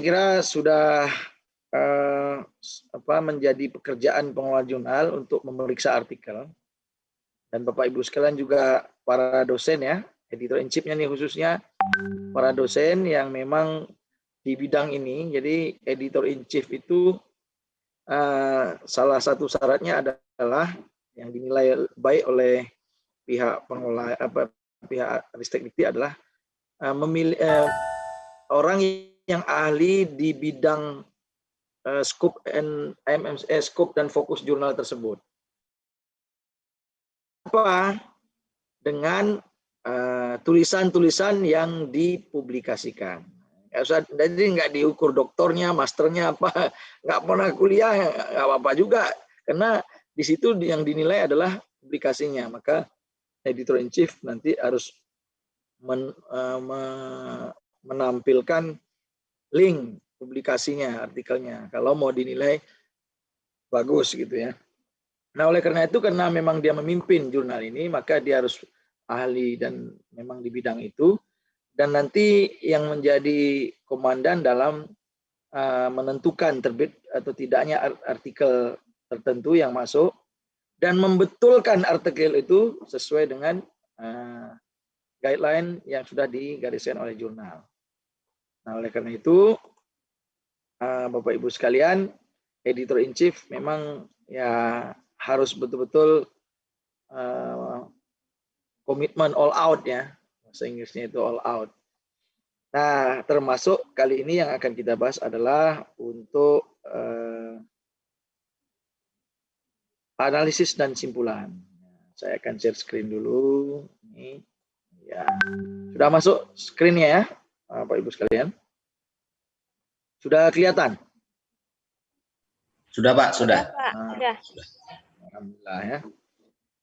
kira sudah menjadi pekerjaan pengelola jurnal untuk memeriksa artikel. Dan Bapak Ibu sekalian juga para dosen ya, editor in chief-nya nih khususnya para dosen yang memang di bidang ini. Jadi editor in chief itu salah satu syaratnya adalah yang dinilai baik oleh pihak pengelola pihak Ristek Dikti adalah memilih orang yang ahli di bidang scope dan fokus jurnal tersebut. Apa? Dengan tulisan-tulisan yang dipublikasikan. Jadi nggak diukur doktornya, masternya apa, nggak pernah kuliah, nggak apa-apa juga. Karena di situ yang dinilai adalah publikasinya. Maka editor in chief nanti harus menampilkan link publikasinya, artikelnya. Kalau mau dinilai bagus gitu ya. Nah, oleh karena itu, karena memang dia memimpin jurnal ini, maka dia harus ahli dan memang di bidang itu. Dan nanti yang menjadi komandan dalam menentukan terbit atau tidaknya artikel tertentu yang masuk, dan membetulkan artikel itu sesuai dengan guideline yang sudah digariskan oleh jurnal. Nah, oleh karena itu, Bapak Ibu sekalian, editor in chief memang ya harus betul-betul komitmen all out ya, bahasa Inggrisnya itu all out. Nah, termasuk kali ini yang akan kita bahas adalah untuk analisis dan simpulan. Saya akan share screen dulu. Ini ya, sudah masuk screen-nya ya, Bapak Ibu sekalian. Sudah kelihatan? Sudah Pak, sudah. Sudah. Alhamdulillah ya.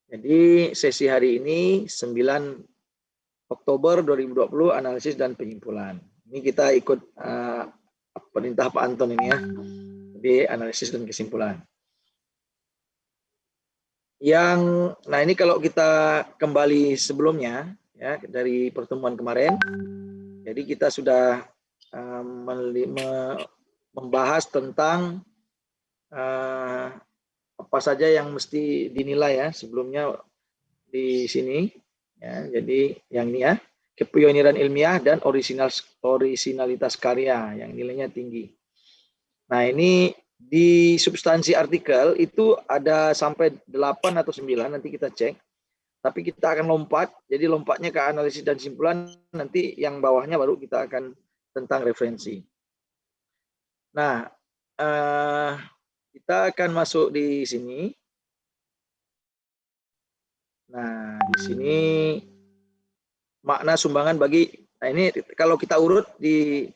Jadi sesi hari ini 9 Oktober 2020 analisis dan penyimpulan. Ini kita ikut perintah Pak Anton ini ya. Jadi analisis dan kesimpulan. Nah ini kalau kita kembali sebelumnya ya dari pertemuan kemarin. Jadi kita sudah membahas tentang apa saja yang mesti dinilai ya sebelumnya di sini ya. Jadi yang ini ya, kepioneran ilmiah dan orisinalitas karya yang nilainya tinggi. Nah, ini di substansi artikel itu ada sampai 8 atau 9, nanti kita cek. Tapi kita akan lompat, jadi lompatnya ke analisis dan simpulan, nanti yang bawahnya baru kita akan tentang referensi. Nah, kita akan masuk di sini. Nah, di sini makna sumbangan bagi, nah ini kalau kita urut di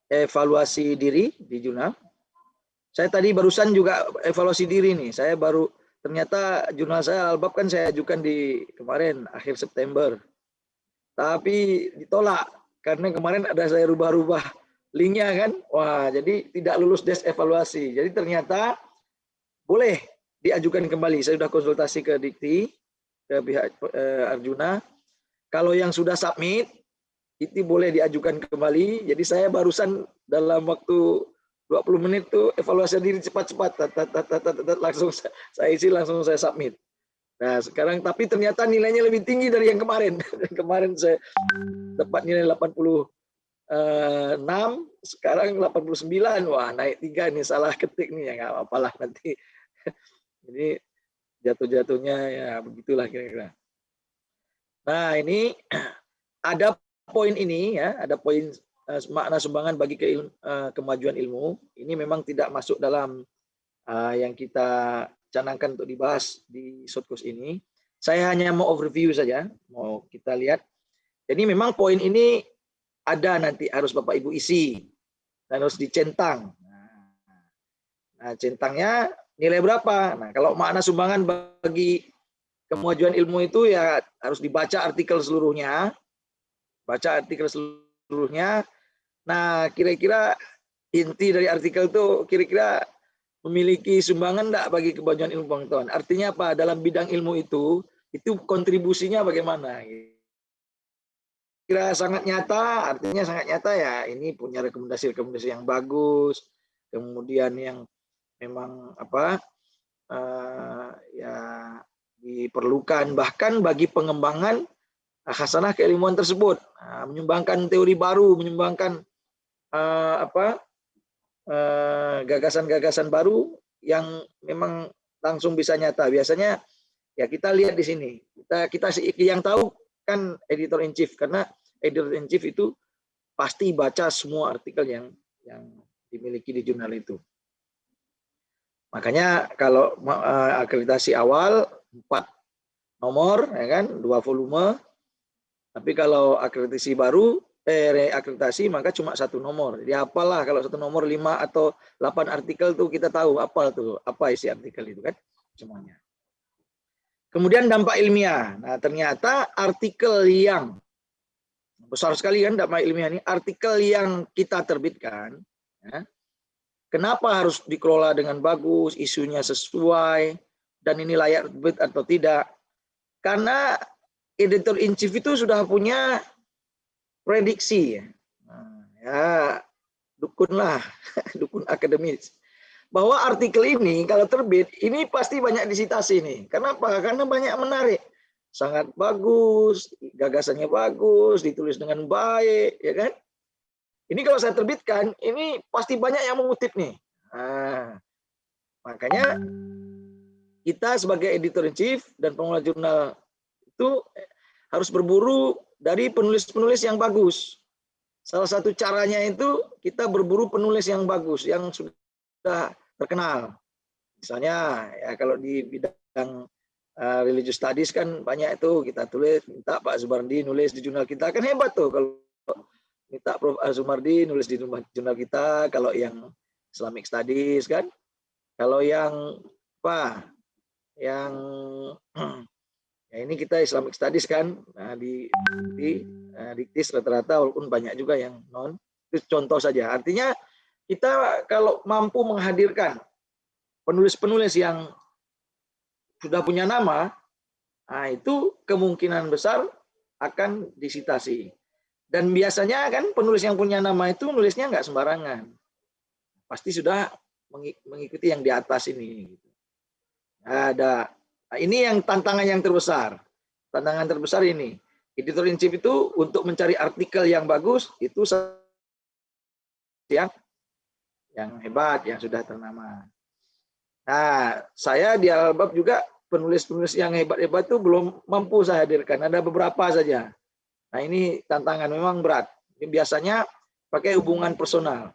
evaluasi diri di jurnal. Saya tadi barusan juga evaluasi diri nih. Saya baru, ternyata jurnal saya Albab kan saya ajukan di kemarin akhir September. Tapi ditolak karena kemarin ada saya rubah-rubah linknya kan. Wah, jadi tidak lulus des evaluasi. Jadi ternyata boleh diajukan kembali. Saya sudah konsultasi ke Dikti, ke pihak Arjuna. Kalau yang sudah submit, itu boleh diajukan kembali. Jadi saya barusan dalam waktu 20 menit tuh evaluasi diri cepat-cepat, langsung saya isi, langsung saya submit. Nah sekarang tapi ternyata nilainya lebih tinggi dari yang kemarin. Kemarin saya dapat nilai 86, sekarang 89. Wah naik 3 nih, salah ketik nih ya, nggak apa-apa lah nanti. Jadi jatuh-jatuhnya ya begitulah kira-kira. Nah ini ada poin ini ya, ada poin makna sumbangan bagi kemajuan ilmu. Ini memang tidak masuk dalam yang kita canangkan untuk dibahas di shortcourse ini. Saya hanya mau overview saja, mau kita lihat. Jadi memang poin ini ada nanti harus Bapak Ibu isi dan harus dicentang. Nah, centangnya nilai berapa? Nah, kalau makna sumbangan bagi kemajuan ilmu itu ya harus dibaca artikel seluruhnya. Baca artikel seluruhnya. Nah, kira-kira inti dari artikel itu kira-kira memiliki sumbangan enggak bagi kemajuan ilmu pengetahuan? Artinya apa? Dalam bidang ilmu itu kontribusinya bagaimana? kira sangat nyata, artinya sangat nyata ya ini punya rekomendasi-rekomendasi yang bagus, kemudian yang memang apa ya diperlukan bahkan bagi pengembangan khasanah keilmuan tersebut, menyumbangkan teori baru, menyumbangkan gagasan-gagasan baru yang memang langsung bisa nyata. Biasanya ya kita lihat di sini, kita yang tahu kan editor in chief, karena editor in chief itu pasti baca semua artikel yang dimiliki di jurnal itu. Makanya kalau akreditasi awal 4 nomor, ya kan, 2 volume. Tapi kalau akreditasi baru, reakreditasi maka cuma 1 nomor. Jadi apalah kalau 1 nomor 5 atau 8 artikel tuh kita tahu apa tuh, apa isi artikel itu kan semuanya. Kemudian dampak ilmiah. Nah ternyata artikel yang besar sekali kan dampak ilmiah ini, artikel yang kita terbitkan, ya, kenapa harus dikelola dengan bagus, isunya sesuai, dan ini layak terbit atau tidak? Karena editor in chief itu sudah punya prediksi, ya dukun lah, dukun akademis, bahwa artikel ini kalau terbit ini pasti banyak disitasi nih. Kenapa? Karena banyak menarik, sangat bagus, gagasannya bagus, ditulis dengan baik, ya kan? Ini kalau saya terbitkan, ini pasti banyak yang mengutip nih. Nah, makanya kita sebagai editor in chief dan pengelola jurnal itu harus berburu dari penulis-penulis yang bagus. Salah satu caranya itu kita berburu penulis yang bagus, yang sudah terkenal. Misalnya ya kalau di bidang religious studies kan banyak itu kita tulis, minta Pak Zumardi nulis di jurnal kita, kan hebat tuh kalau minta Prof. Zumardi nulis di jurnal kita. Kalau yang Islamic Studies kan, kalau yang apa, yang ya ini kita Islamic Studies kan, nah, di diktis rata-rata walaupun banyak juga yang non, itu contoh saja. Artinya kita kalau mampu menghadirkan penulis-penulis yang sudah punya nama, nah itu kemungkinan besar akan disitasi. Dan biasanya kan penulis yang punya nama itu nulisnya nggak sembarangan, pasti sudah mengikuti yang di atas ini. Ada, nah, ini yang tantangan yang terbesar. Tantangan terbesar ini, editor in chief itu untuk mencari artikel yang bagus itu yang hebat, yang sudah ternama. Nah, saya di Al-Albab juga penulis-penulis yang hebat-hebat itu belum mampu saya hadirkan. Ada beberapa saja. Nah, ini tantangan memang berat. Ini biasanya pakai hubungan personal.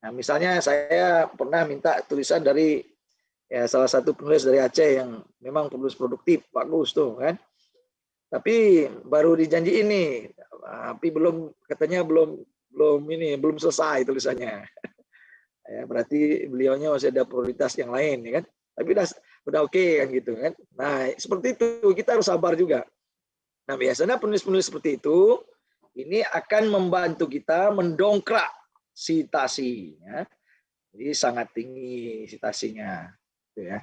Nah, misalnya saya pernah minta tulisan dari ya salah satu penulis dari Aceh yang memang penulis produktif, bagus tuh kan. Tapi baru dijanji ini, tapi katanya belum selesai tulisannya. Ya, berarti beliaunya masih ada prioritas yang lain, ya kan? Tapi udah oke kan gitu kan. Nah, seperti itu kita harus sabar juga. Nah, biasanya penulis-penulis seperti itu ini akan membantu kita mendongkrak citasi, ya. Jadi sangat tinggi citasinya, gitu ya.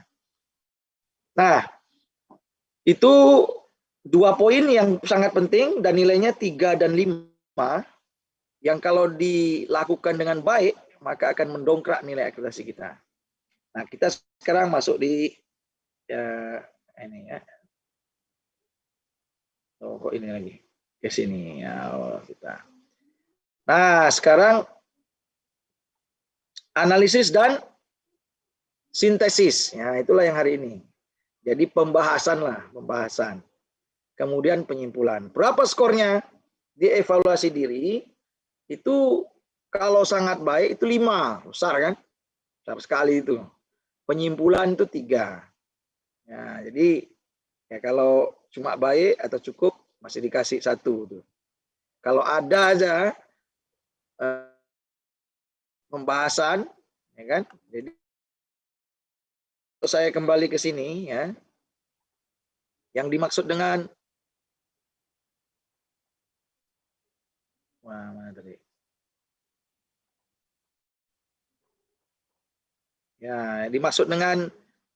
Nah, itu 2 poin yang sangat penting dan nilainya 3 dan 5 yang kalau dilakukan dengan baik maka akan mendongkrak nilai akreditasi kita. Nah, kita sekarang masuk di ini ya. Oh, kok ini lagi ke sini ya, kita. Nah, sekarang analisis dan sintesis. Ya, itulah yang hari ini. Jadi pembahasan. Kemudian penyimpulan. Berapa skornya? Di evaluasi diri itu kalau sangat baik itu 5, besar kan? Besar sekali itu. Penyimpulan itu 3. Ya, jadi ya kalau cuma baik atau cukup masih dikasih 1 tuh. Kalau ada aja pembahasan, ya kan? Jadi saya kembali ke sini ya. Yang dimaksud dengan mana tadi? Ya, dimaksud dengan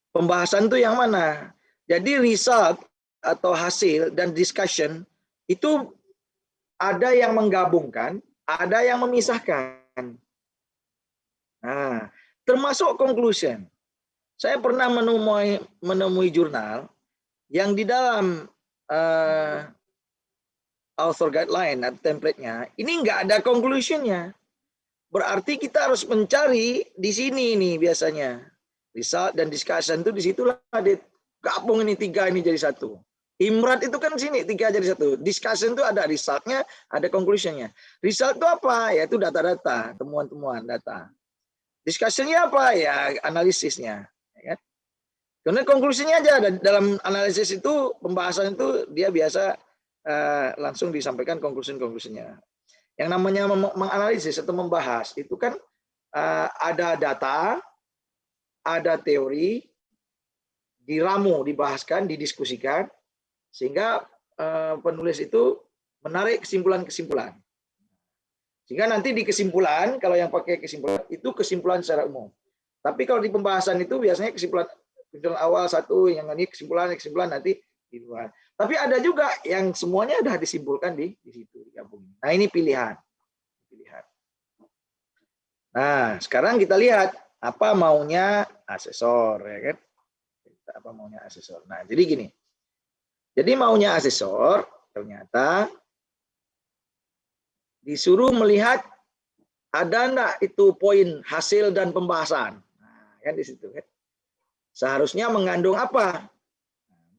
pembahasan itu yang mana? Jadi result atau hasil dan discussion itu ada yang menggabungkan, ada yang memisahkan. Nah, termasuk conclusion. Saya pernah menemui jurnal yang di dalam author guideline atau template-nya ini nggak ada conclusion-nya. Berarti kita harus mencari di sini nih biasanya. Result dan discussion itu disitulah gabung ini 3 ini jadi satu. Imrat itu kan sini 3 jadi satu. Discussion itu ada result-nya, ada conclusion-nya. Result itu apa? Yaitu data-data, temuan-temuan data. Discussion-nya apa? Ya analisisnya. Ya kan? Karena konklusinya aja dalam analisis itu, pembahasan itu dia biasa langsung disampaikan konklusi-konklusinya. Yang namanya menganalisis atau membahas itu kan ada data, ada teori, diramu, dibahaskan, didiskusikan, sehingga penulis itu menarik kesimpulan-kesimpulan. Sehingga nanti di kesimpulan, kalau yang pakai kesimpulan, itu kesimpulan secara umum. Tapi kalau di pembahasan itu biasanya kesimpulan awal satu, yang ini kesimpulan nanti di luar. Tapi ada juga yang semuanya sudah disimpulkan di situ digabung. Nah ini pilihan. Nah sekarang kita lihat apa maunya asesor, ya kan? Apa maunya asesor. Nah jadi gini. Jadi maunya asesor ternyata disuruh melihat ada enggak itu poin hasil dan pembahasan. Nah, kan di situ kan. Seharusnya mengandung apa?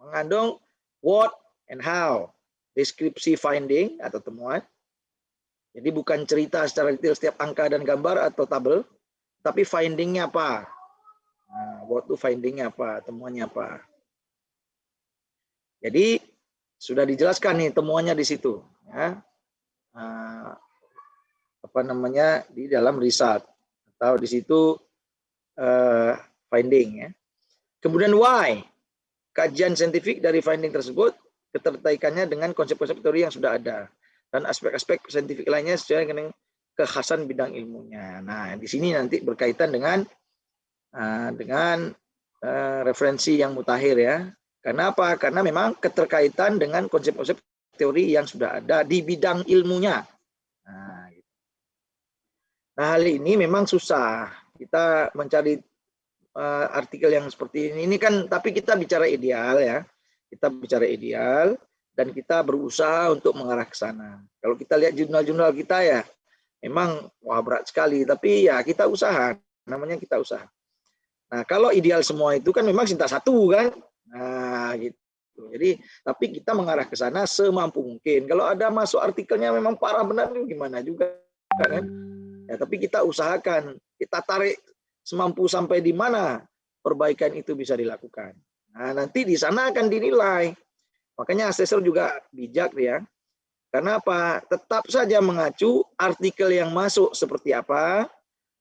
Mengandung what and how, deskripsi finding atau temuan. Jadi bukan cerita secara detail setiap angka dan gambar atau tabel, tapi findingnya apa? Nah, what itu findingnya apa? Temuannya apa? Jadi sudah dijelaskan nih temuannya di situ. Ya. Apa namanya di dalam result atau di situ finding. Ya. Kemudian why? Kajian saintifik dari finding tersebut, keterkaitannya dengan konsep-konsep teori yang sudah ada dan aspek-aspek saintifik lainnya sesuai dengan kekhasan bidang ilmunya. Nah, di sini nanti berkaitan dengan referensi yang mutakhir ya. Karena apa? Karena memang keterkaitan dengan konsep-konsep teori yang sudah ada di bidang ilmunya. Nah, gitu. Nah hal ini memang susah. Kita mencari artikel yang seperti ini kan, tapi kita bicara ideal ya. Kita bicara ideal dan kita berusaha untuk mengarah ke sana. Kalau kita lihat jurnal-jurnal kita ya, memang wah berat sekali. Tapi ya kita usaha, namanya kita usaha. Nah kalau ideal semua itu kan memang cinta satu kan. Nah gitu. Jadi tapi kita mengarah ke sana semampu mungkin. Kalau ada masuk artikelnya memang parah benar gimana juga kan. Ya, tapi kita usahakan, kita tarik semampu sampai di mana perbaikan itu bisa dilakukan. Nah, nanti di sana akan dinilai. Makanya asesor juga bijak ya. Karena apa? Tetap saja mengacu artikel yang masuk seperti apa,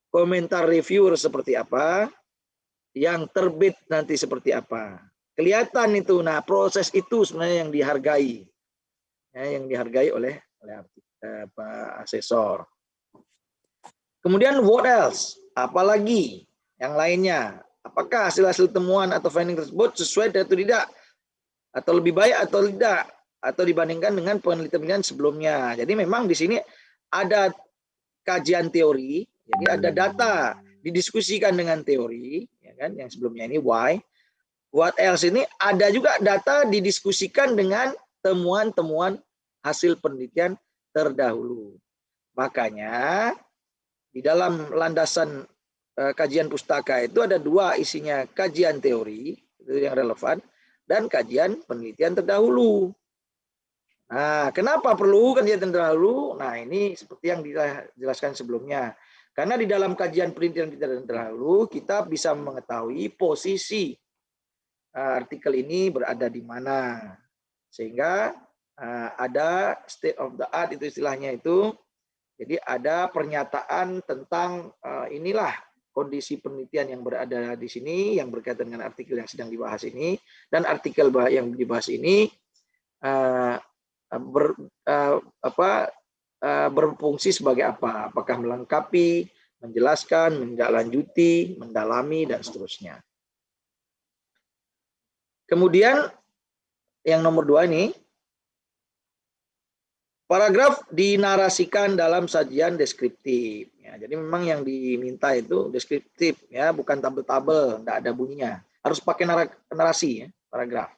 komentar reviewer seperti apa, yang terbit nanti seperti apa. Kelihatan itu. Nah, proses itu sebenarnya yang dihargai. Ya, yang dihargai oleh asesor. Kemudian what else? Apalagi yang lainnya? Apakah hasil-hasil temuan atau finding tersebut sesuai atau tidak? Atau lebih baik atau tidak? Atau dibandingkan dengan penelitian sebelumnya. Jadi memang di sini ada kajian teori, jadi ada data didiskusikan dengan teori, ya kan? Yang sebelumnya ini why. What else ini ada juga data didiskusikan dengan temuan-temuan hasil penelitian terdahulu. Makanya di dalam landasan kajian pustaka itu ada 2 isinya, kajian teori itu yang relevan dan kajian penelitian terdahulu. Nah, kenapa perlu kajian terdahulu? Nah, ini seperti yang dijelaskan sebelumnya. Karena di dalam kajian penelitian terdahulu kita bisa mengetahui posisi artikel ini berada di mana. Sehingga ada state of the art itu istilahnya itu. Jadi ada pernyataan tentang inilah kondisi penelitian yang berada di sini yang berkaitan dengan artikel yang sedang dibahas ini, dan artikel yang dibahas ini berfungsi sebagai apa? Apakah melengkapi, menjelaskan, menindaklanjuti, mendalami dan seterusnya. Kemudian yang nomor 2 ini Paragraf dinarasikan dalam sajian deskriptif. Ya, jadi memang yang diminta itu deskriptif, ya, bukan tabel-tabel, tidak ada bunyinya. Harus pakai narasi, ya, paragraf.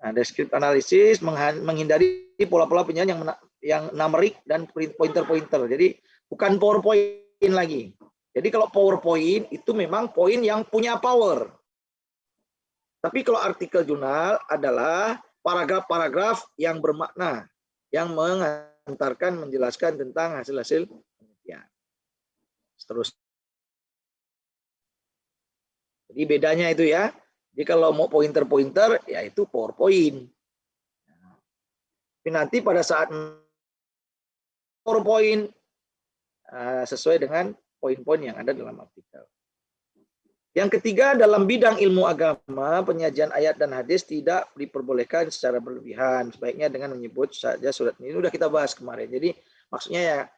Nah, deskriptif analisis menghindari pola-pola penyajian yang numerik dan pointer-pointer. Jadi bukan PowerPoint lagi. Jadi kalau PowerPoint itu memang poin yang punya power. Tapi kalau artikel jurnal adalah paragraf-paragraf yang bermakna, yang mengantarkan, menjelaskan tentang hasil-hasil penelitian. Terus. Jadi bedanya itu, ya. Jadi kalau mau pointer-pointer, ya itu PowerPoint. Tapi nanti pada saat PowerPoint sesuai dengan poin-poin yang ada dalam artikel. Yang ketiga, dalam bidang ilmu agama, penyajian ayat dan hadis tidak diperbolehkan secara berlebihan. Sebaiknya dengan menyebut saja surat ini. Sudah kita bahas kemarin. Jadi maksudnya ya,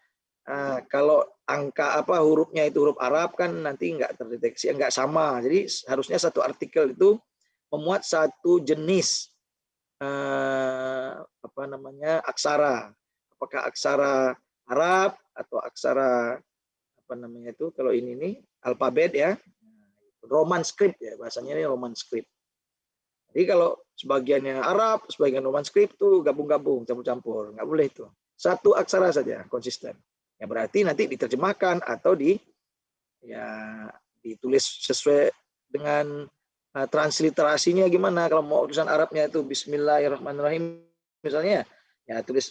kalau angka hurufnya itu huruf Arab kan nanti nggak terdeteksi, nggak sama. Jadi harusnya satu artikel itu memuat satu jenis aksara. Apakah aksara Arab atau aksara kalau ini nih alfabet, ya. Roman script, ya, bahasanya ini Roman script. Jadi kalau sebagiannya Arab, sebagian Roman script tuh gabung-gabung, campur-campur, nggak boleh itu. Satu aksara saja konsisten. Ya berarti nanti diterjemahkan atau ditulis sesuai dengan transliterasinya gimana. Kalau mau tulisan Arabnya itu Bismillahirrahmanirrahim misalnya, ya tulis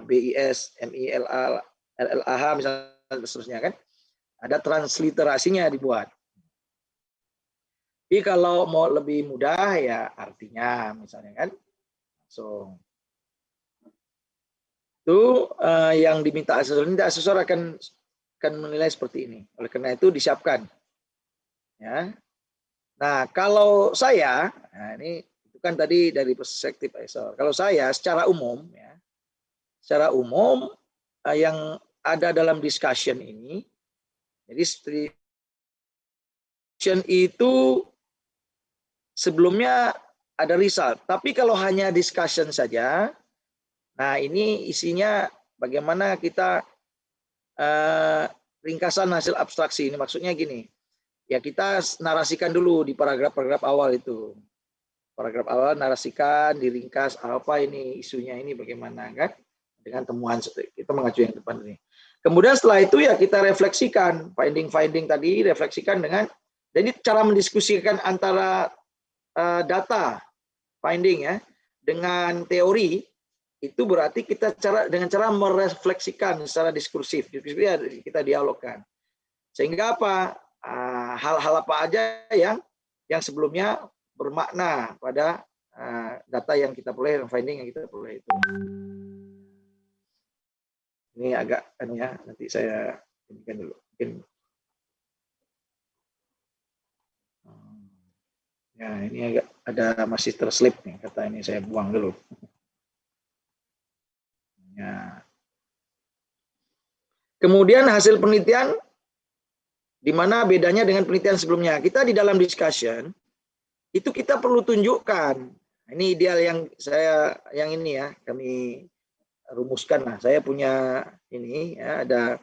BIS MILA LLAH misalnya, seterusnya kan. Ada transliterasinya dibuat. Jadi kalau mau lebih mudah, ya artinya misalnya kan langsung. Itu yang diminta asesor. Ini asesor akan menilai seperti ini. Oleh karena itu disiapkan. Ya. Nah, kalau saya, ini itu kan tadi dari perspektif asesor. Kalau saya secara umum, ya, secara umum yang ada dalam discussion ini, jadi discussion itu sebelumnya ada result. Tapi kalau hanya discussion saja, nah ini isinya bagaimana kita ringkasan hasil abstraksi. Ini maksudnya gini, ya kita narasikan dulu di paragraf-paragraf awal itu. Paragraf awal narasikan, diringkas apa ini isunya ini bagaimana kan, dengan temuan kita mengacu yang depan ini. Kemudian setelah itu ya kita refleksikan finding tadi, refleksikan dengan, jadi cara mendiskusikan antara data finding, ya, dengan teori itu berarti kita dengan cara merefleksikan secara diskursif ya, kita dialogkan, sehingga apa, hal-hal apa aja yang sebelumnya bermakna pada data yang kita peroleh, finding yang kita peroleh itu. Ini agak nanti saya tunjukkan dulu. Mungkin ya, ini agak ada masih terslip nih, kata ini saya buang dulu. Ya. Kemudian hasil penelitian, di mana bedanya dengan penelitian sebelumnya. Kita di dalam discussion itu kita perlu tunjukkan. Ini ideal yang ini ya, kami rumuskan. Nah, saya punya ini ya, ada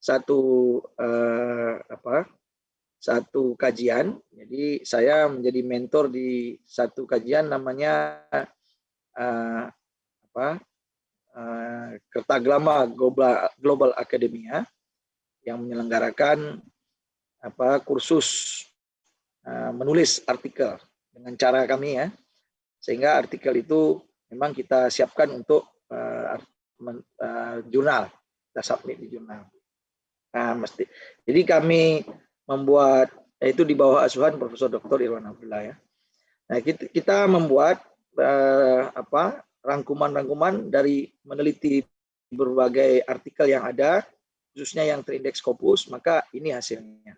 satu satu kajian. Jadi saya menjadi mentor di satu kajian namanya Kertaglama Global Academia yang menyelenggarakan kursus menulis artikel dengan cara kami, ya, sehingga artikel itu memang kita siapkan untuk jurnal, kita submit di jurnal. Nah, jadi kami membuat, itu di bawah asuhan Profesor Dr. Irwan Abdullah, ya. Nah, kita membuat rangkuman-rangkuman dari meneliti berbagai artikel yang ada, khususnya yang terindeks Scopus, maka ini hasilnya.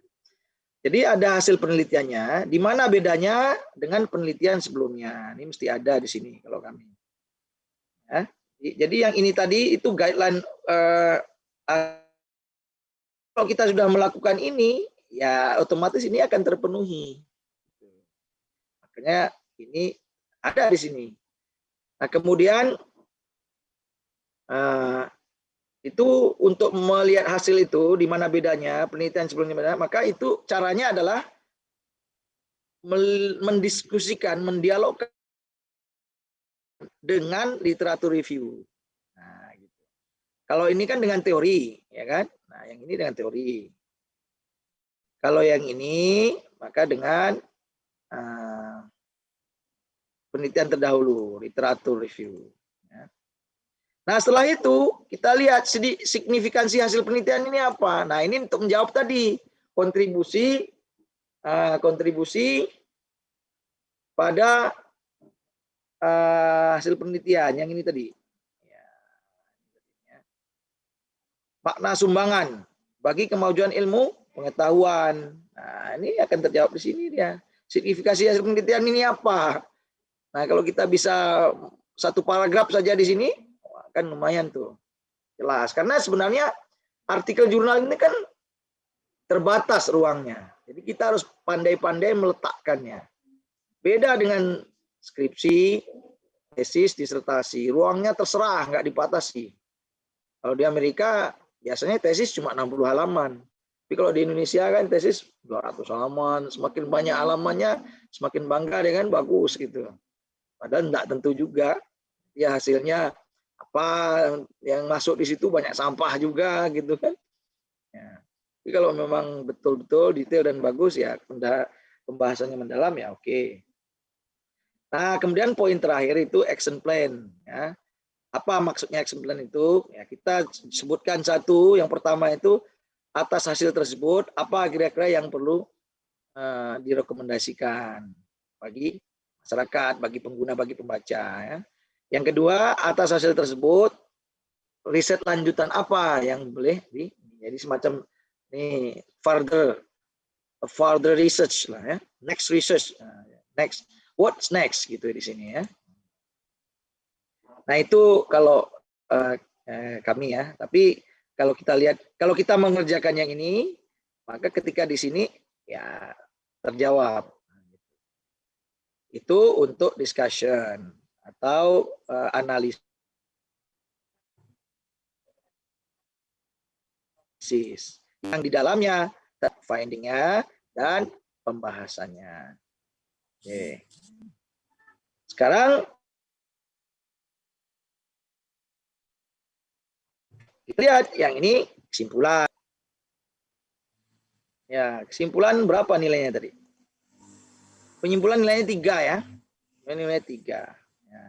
Jadi ada hasil penelitiannya, di mana bedanya dengan penelitian sebelumnya. Ini mesti ada di sini kalau kami. Ya. Jadi yang ini tadi itu guideline. Kalau kita sudah melakukan ini, ya otomatis ini akan terpenuhi. Makanya ini ada di sini. Nah, kemudian Itu untuk melihat hasil itu di mana bedanya penelitian sebelumnya, maka itu caranya adalah mendiskusikan, mendialogkan dengan literatur review. Nah, gitu. Kalau ini kan dengan teori, ya kan? Nah, yang ini dengan teori. Kalau yang ini maka dengan penelitian terdahulu, literatur review. Nah, setelah itu kita lihat signifikansi hasil penelitian ini apa. Nah, ini untuk menjawab tadi kontribusi pada hasil penelitian yang ini tadi. Makna sumbangan bagi kemajuan ilmu pengetahuan. Nah, ini akan terjawab di sini dia. Signifikasi hasil penelitian ini apa? Nah, kalau kita bisa satu paragraf saja di sini, kan lumayan tuh. Jelas. Karena sebenarnya artikel jurnal ini kan terbatas ruangnya. Jadi kita harus pandai-pandai meletakkannya. Beda dengan skripsi, tesis, disertasi. Ruangnya terserah, nggak dibatasi. Kalau di Amerika, biasanya tesis cuma 60 halaman. Tapi kalau di Indonesia kan tesis 200 halaman. Semakin banyak halamannya, semakin bangga dengan bagus gitu. Padahal tidak tentu juga. Ya hasilnya apa yang masuk di situ banyak sampah juga gitu kan. Ya. Tapi kalau memang betul-betul detail dan bagus ya pembahasannya mendalam ya oke. Nah kemudian poin terakhir itu action plan. Ya. Apa maksudnya action plan itu? Ya kita sebutkan satu. Yang pertama itu atas hasil tersebut apa kira-kira yang perlu direkomendasikan bagi masyarakat, bagi pengguna, bagi pembaca. Ya. Yang kedua, atas hasil tersebut, riset lanjutan apa yang boleh jadi semacam ini further research lah ya, next research, next, what's next gitu di sini ya. Nah itu kalau kami ya, tapi kalau kita lihat, kalau kita mengerjakan yang ini, maka ketika di sini ya terjawab. Itu untuk discussion atau analisis yang di dalamnya findingnya dan pembahasannya. Oke. Sekarang kita lihat yang ini kesimpulan. Ya, kesimpulan berapa nilainya tadi? Penyimpulan nilainya 3 ya. Nilainya 3. Ya.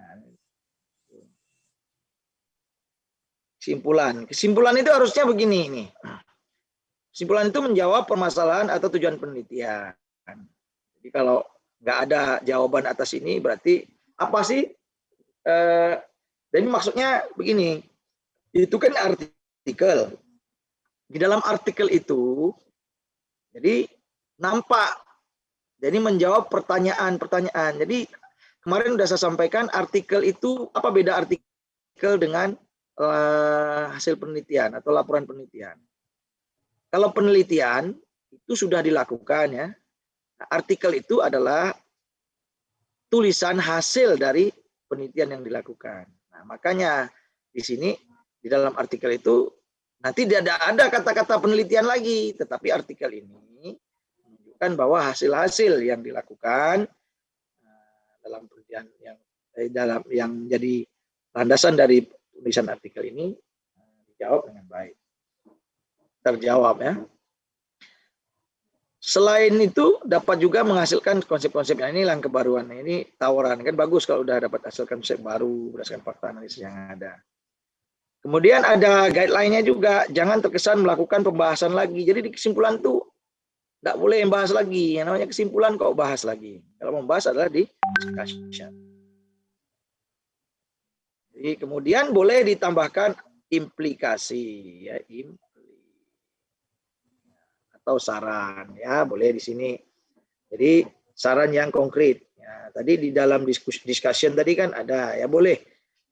Kesimpulan itu harusnya begini ini. Kesimpulan itu menjawab permasalahan atau tujuan penelitian. Jadi kalau nggak ada jawaban atas ini berarti apa sih? Jadi maksudnya begini, itu kan artikel. Di dalam artikel itu, jadi nampak, jadi menjawab pertanyaan-pertanyaan. Jadi kemarin sudah saya sampaikan artikel itu apa beda artikel dengan hasil penelitian atau laporan penelitian. Kalau penelitian itu sudah dilakukan ya, artikel itu adalah tulisan hasil dari penelitian yang dilakukan. Nah, makanya di sini di dalam artikel itu nanti tidak ada kata-kata penelitian lagi, tetapi artikel ini menunjukkan bahwa hasil-hasil yang dilakukan dalam penelitian yang jadi landasan dari tulisan artikel ini dijawab dengan baik. Terjawab ya. Selain itu dapat juga menghasilkan konsep-konsep yang ini yang kebaruan. Ini tawaran kan bagus kalau udah dapat hasil konsep baru berdasarkan fakta analisis yang ada. Kemudian ada guideline-nya juga, jangan terkesan melakukan pembahasan lagi. Jadi di kesimpulan tuh nggak boleh membahas lagi. Yang namanya kesimpulan kok bahas lagi. Kalau membahas adalah di discussion. Jadi kemudian boleh ditambahkan implikasi ya, atau saran ya, boleh di sini. Jadi saran yang konkret. Ya, tadi di dalam discussion tadi kan ada ya boleh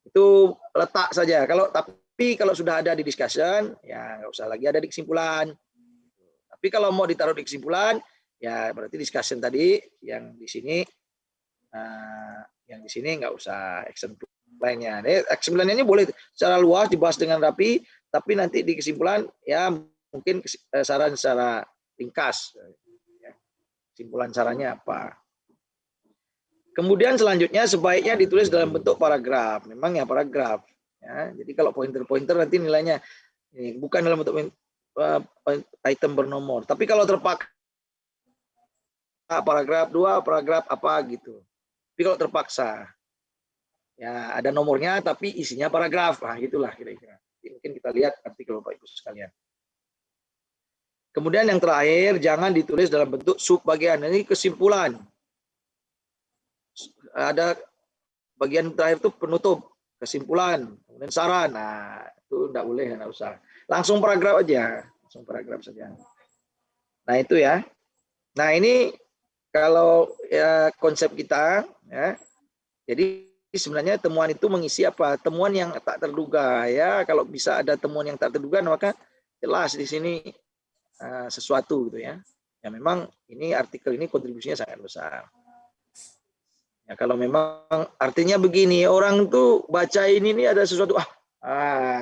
itu letak saja. Tapi kalau sudah ada di discussion ya nggak usah lagi ada di kesimpulan. Tapi kalau mau ditaruh di kesimpulan ya berarti discussion tadi yang di sini nggak usah action plan. lainnya. X9 ini boleh secara luas dibahas dengan rapi, tapi nanti di kesimpulan ya mungkin saran secara ringkas. Kesimpulan sarannya apa? Kemudian selanjutnya sebaiknya ditulis dalam bentuk paragraf. Memang ya paragraf. Ya, jadi kalau pointer-pointer nanti nilainya ini bukan dalam bentuk item bernomor. Tapi kalau terpaksa paragraf 2, paragraf apa gitu. Tapi kalau terpaksa ya ada nomornya tapi isinya paragraf. Nah, itulah kira-kira. Mungkin kita lihat artikel Bapak Ibu sekalian. Kemudian yang terakhir, jangan ditulis dalam bentuk subbagian. Ini kesimpulan. Ada bagian terakhir itu penutup, kesimpulan, kemudian saran. Nah, itu enggak boleh, enggak usah. Langsung paragraf aja, langsung paragraf saja. Nah, itu ya. Nah, ini kalau ya konsep kita ya. Jadi sebenarnya temuan itu mengisi apa? Temuan yang tak terduga ya. Kalau bisa ada temuan yang tak terduga, maka jelas di sini sesuatu gitu ya. Ya memang ini artikel ini kontribusinya sangat besar. Ya, kalau memang artinya begini, orang tuh baca ini nih ada sesuatu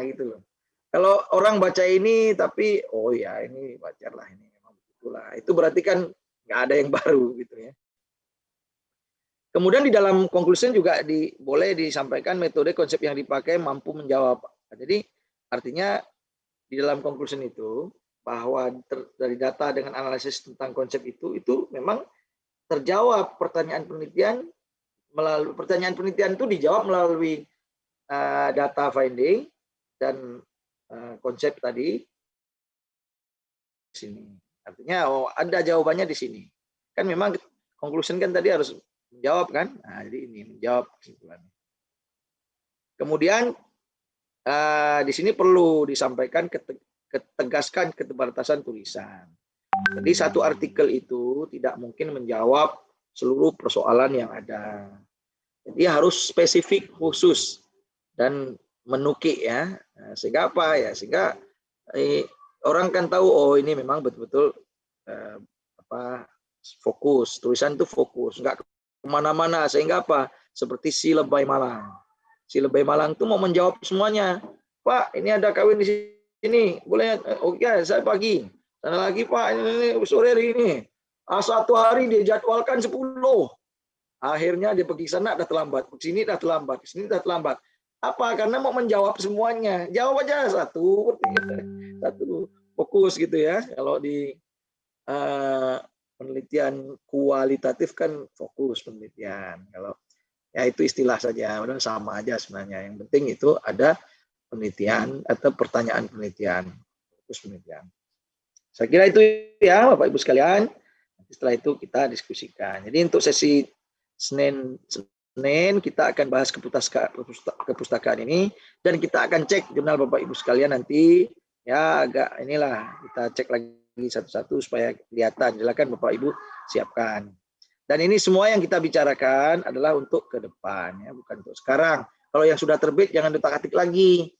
gitu loh. Kalau orang baca ini tapi oh ya ini wajarlah ini memang begitulah. Itu berarti kan nggak ada yang baru gitu ya. Kemudian di dalam conclusion juga boleh disampaikan metode konsep yang dipakai mampu menjawab. Jadi artinya di dalam conclusion itu bahwa dari data dengan analisis tentang konsep itu memang terjawab pertanyaan penelitian. Melalui pertanyaan penelitian itu dijawab melalui data finding dan konsep tadi di sini. Artinya ada jawabannya di sini. Kan memang conclusion kan tadi harus menjawab kan? Nah, jadi ini menjawab kesimpulannya. Kemudian di sini perlu disampaikan ketegaskan keterbatasan tulisan. Jadi satu artikel itu tidak mungkin menjawab seluruh persoalan yang ada. Jadi harus spesifik, khusus dan menukik ya. Sehingga apa ya? Sehingga orang kan tahu oh ini memang betul-betul fokus. Tulisan itu fokus, enggak kemana-mana. Sehingga apa? Seperti si lebay Malang. Si lebay Malang itu mau menjawab semuanya. Pak, ini ada kawin di sini. Boleh? Oke, saya pagi. Sana lagi Pak, ini sore hari ini. Satu hari dia jadwalkan 10. Akhirnya dia pergi sana udah terlambat, ke sini udah terlambat, ke sini udah terlambat. Apa? Karena mau menjawab semuanya. Jawab aja satu fokus gitu ya. Kalau di penelitian kualitatif kan fokus penelitian. Kalau ya itu istilah saja, udah sama aja sebenarnya. Yang penting itu ada penelitian atau pertanyaan penelitian, fokus penelitian. Saya kira itu ya Bapak Ibu sekalian. Setelah itu kita diskusikan. Jadi untuk sesi Senin kita akan bahas kepustakaan ini dan kita akan cek jurnal Bapak Ibu sekalian nanti ya agak inilah kita cek lagi satu-satu supaya kelihatan. Silakan Bapak Ibu siapkan. Dan ini semua yang kita bicarakan adalah untuk ke depan ya, bukan untuk sekarang. Kalau yang sudah terbit jangan diutak-atik lagi.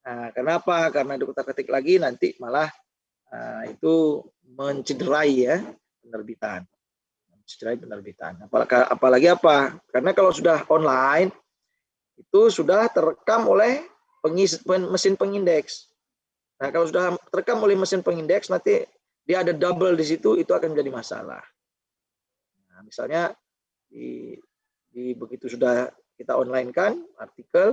Nah, kenapa? Karena diutak-atik lagi nanti malah itu mencederai ya penerbitan. Apalagi apa? Karena kalau sudah online itu sudah terekam oleh mesin pengindeks. Nah, kalau sudah terekam oleh mesin pengindeks nanti dia ada double di situ, itu akan menjadi masalah. Nah, misalnya begitu sudah kita online kan artikel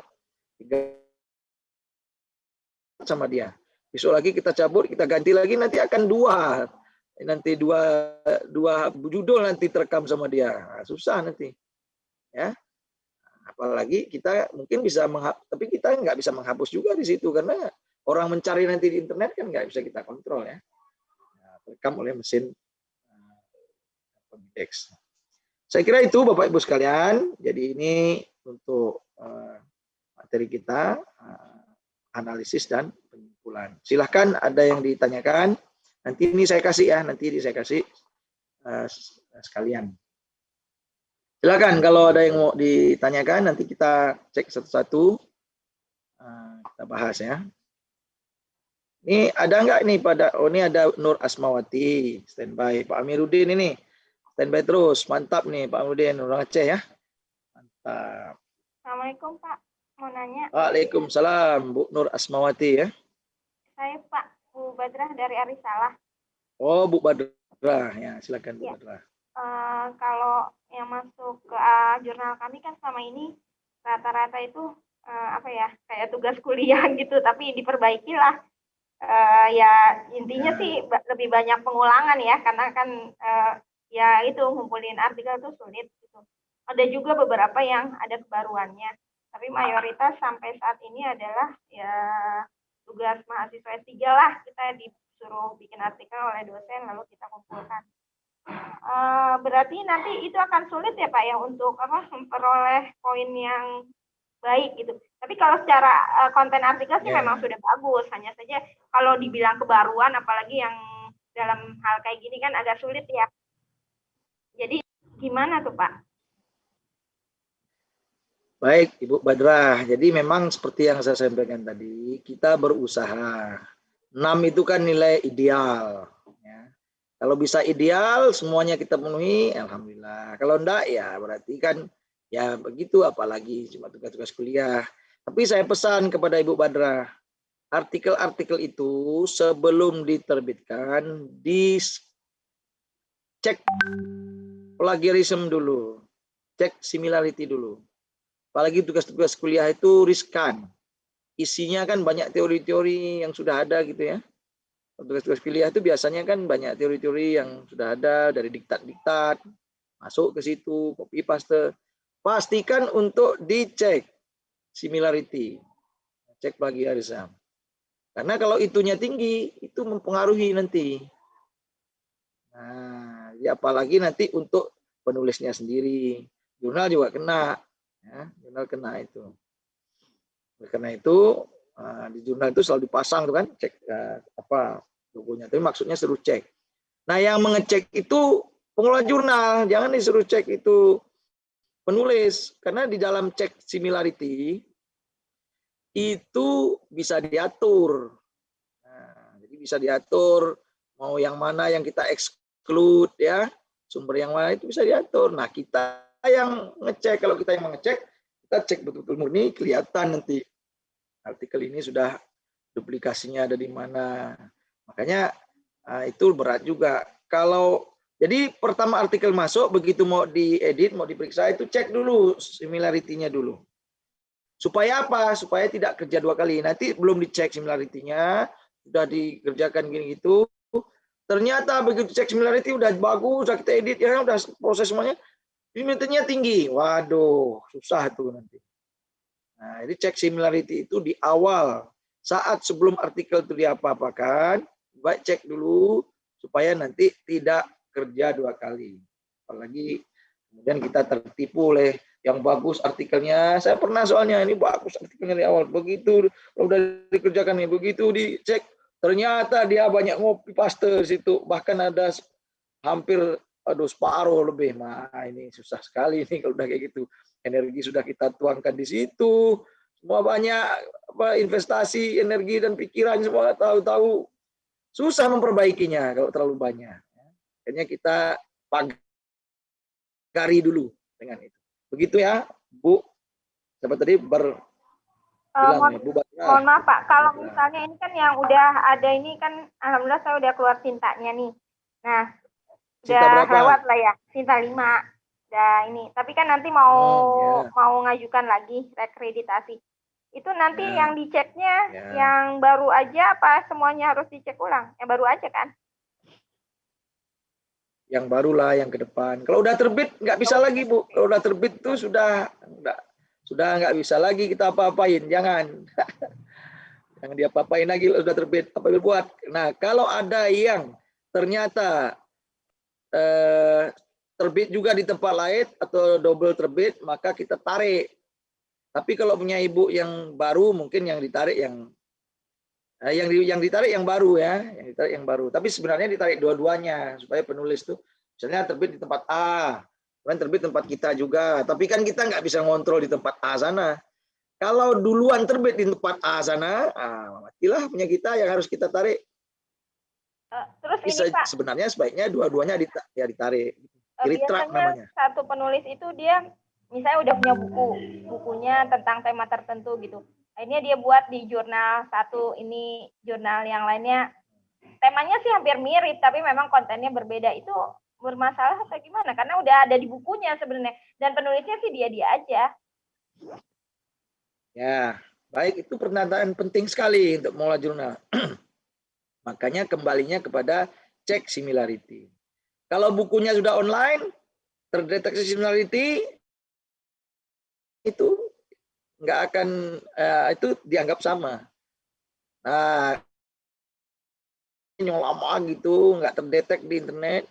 sama dia. Besok lagi kita cabut, kita ganti lagi, nanti akan dua judul nanti terekam sama dia. Nah, susah nanti. Ya. Apalagi kita mungkin bisa tapi kita nggak bisa menghapus juga di situ karena orang mencari nanti di internet kan nggak bisa kita kontrol ya. Nah, terekam oleh mesin pengindeks. Saya kira itu Bapak Ibu sekalian. Jadi ini untuk materi kita analisis dan penyimpulan. Silahkan ada yang ditanyakan. Nanti ini saya kasih ya, sekalian. Silakan kalau ada yang mau ditanyakan, nanti kita cek satu-satu, kita bahas ya. Ini ada nggak nih ini ada Nur Asmawati, standby. Pak Amiruddin ini, standby terus, mantap nih Pak Amiruddin, orang Aceh ya. Mantap. Assalamualaikum Pak. mau nanya. Waalaikumsalam, Bu Nur Asmawati ya. Saya Pak, Bu Badrah dari Arisalah. Oh, Bu Badrah, ya silakan Bu Badrah. Kalau yang masuk ke jurnal kami kan selama ini rata-rata itu apa ya, kayak tugas kuliah gitu, tapi diperbaiki lah. Ya intinya sih lebih banyak pengulangan ya, karena kan ya itu ngumpulin artikel itu sulit gitu. Ada juga beberapa yang ada kebaruannya, tapi mayoritas sampai saat ini adalah ya tugas mahasiswa S3 lah, kita disuruh bikin artikel oleh dosen lalu kita kumpulkan. Berarti nanti itu akan sulit ya Pak ya untuk memperoleh poin yang baik gitu. Tapi kalau secara konten artikel sih memang sudah bagus, hanya saja kalau dibilang kebaruan apalagi yang dalam hal kayak gini kan agak sulit ya. Jadi gimana tuh Pak? Baik Ibu Badrah, jadi memang seperti yang saya sampaikan tadi, kita berusaha. 6 itu kan nilai ideal. Ya. Kalau bisa ideal, semuanya kita penuhi, alhamdulillah. Kalau enggak, ya berarti kan ya begitu, apalagi cuma tugas-tugas kuliah. Tapi saya pesan kepada Ibu Badrah, artikel-artikel itu sebelum diterbitkan, dicek plagiarisme dulu, cek similarity dulu. Apalagi tugas-tugas kuliah itu riskan. Isinya kan banyak teori-teori yang sudah ada gitu ya. Tugas-tugas kuliah itu biasanya kan banyak teori-teori yang sudah ada dari diktat-diktat, masuk ke situ, copy paste. Pastikan untuk dicek similarity, cek plagiarisme. Karena kalau itunya tinggi, itu mempengaruhi nanti. Nah, ya apalagi nanti untuk penulisnya sendiri. Jurnal juga kena. Ya, jurnal kena itu. Karena itu di jurnal itu selalu dipasang tuh kan, cek apa logonya. Tapi maksudnya suruh cek. Nah, yang mengecek itu pengelola jurnal, jangan disuruh cek itu penulis, karena di dalam cek similarity itu bisa diatur. Nah, jadi bisa diatur mau yang mana yang kita exclude ya, sumber yang mana itu bisa diatur. Nah, kita yang ngecek, kalau kita yang mengecek, kita cek betul-betul murni, kelihatan nanti artikel ini sudah duplikasinya ada di mana. Makanya itu berat juga. Kalau jadi pertama artikel masuk, begitu mau diedit, mau diperiksa, itu cek dulu similarity-nya dulu. Supaya apa? Supaya tidak kerja 2 kali. Nanti belum dicek similarity-nya, sudah dikerjakan gini gitu. Ternyata begitu cek similarity udah bagus, udah kita edit, ya udah proses semuanya, similarity-nya tinggi. Waduh, susah tuh nanti. Nah, jadi cek similarity itu di awal, saat sebelum artikel itu diapa-apakan, baik cek dulu supaya nanti tidak kerja 2 kali. Apalagi kemudian kita tertipu oleh yang bagus artikelnya. Saya pernah soalnya ini bagus artikelnya di awal, begitu udah dikerjakan nih, begitu dicek ternyata dia banyak ngopi paste situ, bahkan ada hampir separuh lebih. Nah, ini susah sekali nih kalau udah kayak gitu. Energi sudah kita tuangkan di situ, semua banyak investasi energi dan pikiran semua, tahu-tahu susah memperbaikinya kalau terlalu banyak. Akhirnya kita pagari dulu dengan itu. Begitu ya, Bu. Siapa tadi bilang ya, Bu Badrah. Mohon maaf Pak, kalau misalnya ini kan yang udah ada ini kan, alhamdulillah saya udah keluar tintanya nih. Nah, udah lewat lah ya, tinta 5. Udah ini, tapi kan nanti mau ngajukan lagi rekreditasi. Itu nanti yang diceknya yang baru aja apa semuanya harus dicek ulang? Yang baru aja kan? Yang barulah yang ke depan. Kalau udah terbit nggak bisa lagi Bu. Kalau udah terbit tuh sudah nggak bisa lagi kita apa-apain. Jangan diapa-apain lagi, sudah terbit apa buat. Nah, kalau ada yang ternyata terbit juga di tempat lain atau double terbit, maka kita tarik. Tapi kalau punya Ibu yang baru, mungkin yang ditarik yang ditarik yang baru ya, yang ditarik yang baru. Tapi sebenarnya ditarik dua-duanya supaya penulis tuh misalnya terbit di tempat A, kemudian terbit tempat kita juga. Tapi kan kita nggak bisa ngontrol di tempat A sana. Kalau duluan terbit di tempat A sana, matilah punya kita yang harus kita tarik. Terus ini Pak, sebenarnya sebaiknya dua-duanya ditarik. Retrak namanya. Satu penulis itu dia misalnya udah punya bukunya tentang tema tertentu gitu. Akhirnya dia buat di jurnal satu, ini jurnal yang lainnya. Temanya sih hampir mirip, tapi memang kontennya berbeda. Itu bermasalah atau gimana? Karena udah ada di bukunya sebenarnya. Dan penulisnya sih dia-dia aja. Ya, baik, itu pernyataan penting sekali untuk mengelola jurnal. Makanya kembalinya kepada cek similarity. Kalau bukunya sudah online, terdeteksi similarity, itu nggak akan itu dianggap sama. Nah, yang lama gitu nggak terdetek di internet.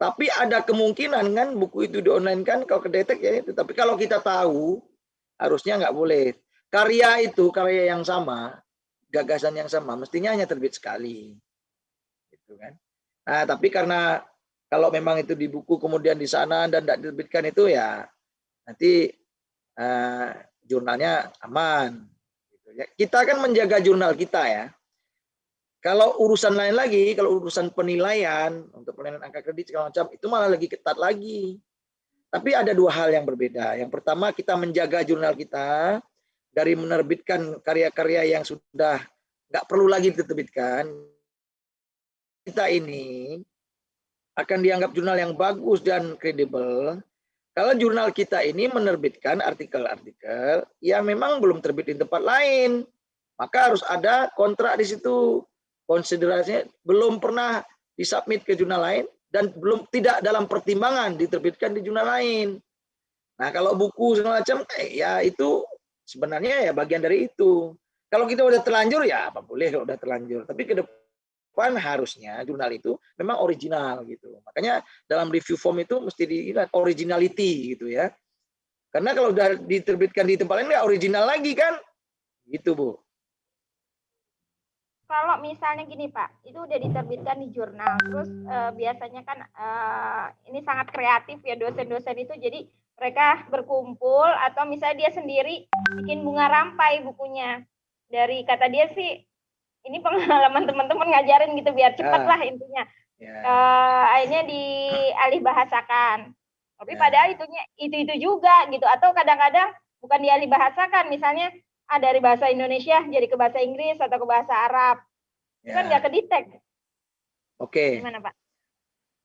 Tapi ada kemungkinan kan buku itu di online kan kalau kedetek ya itu. Tapi kalau kita tahu harusnya nggak boleh. Karya itu karya yang sama, gagasan yang sama, mestinya hanya terbit sekali, gitu kan. Nah, tapi karena kalau memang itu di buku kemudian di sana dan tidak diterbitkan itu ya nanti jurnalnya aman. Kita akan menjaga jurnal kita ya. Kalau urusan lain lagi, kalau urusan penilaian untuk penilaian angka kredit segala macam itu malah lagi ketat lagi. Tapi ada dua hal yang berbeda. Yang pertama kita menjaga jurnal kita dari menerbitkan karya-karya yang sudah nggak perlu lagi diterbitkan. Kita ini akan dianggap jurnal yang bagus dan kredibel kalau jurnal kita ini menerbitkan artikel-artikel yang memang belum terbit di tempat lain. Maka harus ada kontrak di situ. Konsiderasinya belum pernah disubmit ke jurnal lain dan belum tidak dalam pertimbangan diterbitkan di jurnal lain. Nah, kalau buku segala macam ya itu sebenarnya ya bagian dari itu. Kalau kita udah terlanjur ya apa boleh kalau udah terlanjur. Tapi ke depan harusnya jurnal itu memang original gitu. Makanya dalam review form itu mesti dilihat originality gitu ya. Karena kalau udah diterbitkan di tempat lain nggak original lagi kan, gitu Bu. Kalau misalnya gini Pak, itu udah diterbitkan di jurnal, terus biasanya kan ini sangat kreatif ya dosen-dosen itu, jadi mereka berkumpul atau misalnya dia sendiri bikin bunga rampai bukunya. Dari kata dia sih, ini pengalaman teman-teman ngajarin gitu biar cepat lah intinya. Akhirnya dialih bahasakan. Tapi padahal itu juga gitu. Atau kadang-kadang bukan dialih bahasakan, misalnya dari bahasa Indonesia jadi ke bahasa Inggris atau ke bahasa Arab. Itu kan nggak kedetek. Oke. Gimana Pak?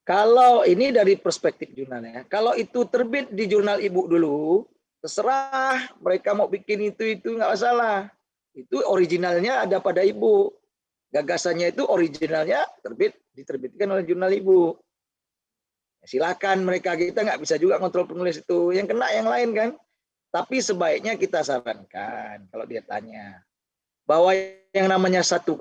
Kalau ini dari perspektif jurnalnya, kalau itu terbit di jurnal ibu dulu, terserah mereka mau bikin itu nggak masalah. Itu originalnya ada pada ibu. Gagasannya itu originalnya diterbitkan oleh jurnal ibu. Silakan mereka, kita nggak bisa juga kontrol penulis itu. Yang kena yang lain kan. Tapi sebaiknya kita sarankan kalau dia tanya bahwa yang namanya satu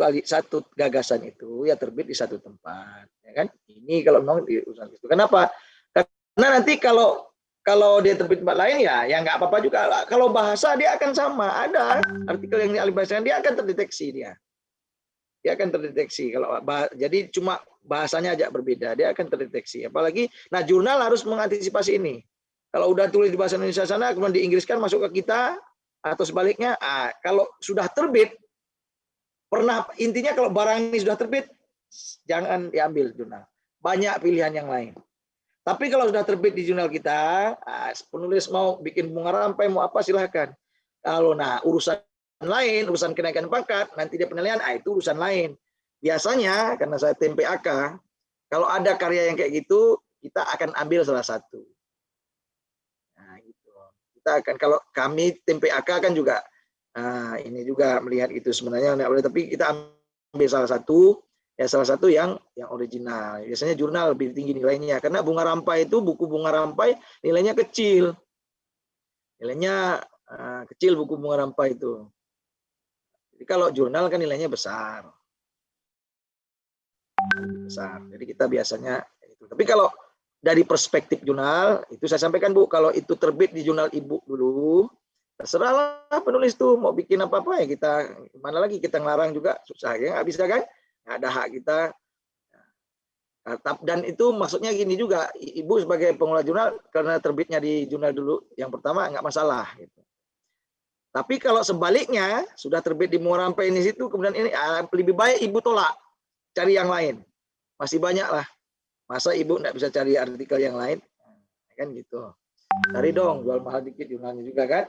gagasan itu ya terbit di satu tempat, ya kan? Ini kalau memang di urusan itu. Kenapa? Karena nanti kalau dia terbit tempat lain ya nggak apa-apa juga. Kalau bahasa dia akan sama, ada artikel yang dialih bahasakan dia akan terdeteksi dia akan terdeteksi. Kalau jadi cuma bahasanya aja berbeda, dia akan terdeteksi. Apalagi, nah jurnal harus mengantisipasi ini. Kalau udah tulis di bahasa Indonesia sana, kemudian diinggriskan masuk ke kita, atau sebaliknya, kalau sudah terbit, intinya kalau barang ini sudah terbit, jangan diambil jurnal. Banyak pilihan yang lain. Tapi kalau sudah terbit di jurnal kita, penulis mau bikin bunga rampai, mau apa silahkan. Kalau urusan lain, urusan kenaikan pangkat, nanti dia penilaian, itu urusan lain. Biasanya, karena saya tim PAK, kalau ada karya yang kayak gitu, kita akan ambil salah satu. Nah, gitu. Kita akan, kalau kami tim PAK kan juga, ini juga melihat itu sebenarnya nggak boleh, tapi kita ambil salah satu yang original. Biasanya jurnal lebih tinggi nilainya, karena bunga rampai itu, buku bunga rampai nilainya kecil. Nilainya kecil buku bunga rampai itu. Jadi kalau jurnal kan nilainya besar. Jadi kita biasanya itu. Tapi kalau dari perspektif jurnal, itu saya sampaikan Bu, kalau itu terbit di jurnal ibu dulu, terserahlah penulis tuh mau bikin apa-apa ya, kita mana lagi kita ngelarang juga susah ya, nggak bisa kan, nggak ada hak kita. Dan itu maksudnya gini juga, ibu sebagai pengelola jurnal karena terbitnya di jurnal dulu yang pertama nggak masalah gitu. Tapi kalau sebaliknya sudah terbit di bunga rampai ini situ, kemudian ini lebih baik ibu tolak, cari yang lain. Masih banyak lah. Masa ibu nggak bisa cari artikel yang lain, kan gitu. Cari dong, jual mahal dikit jurnalnya juga kan.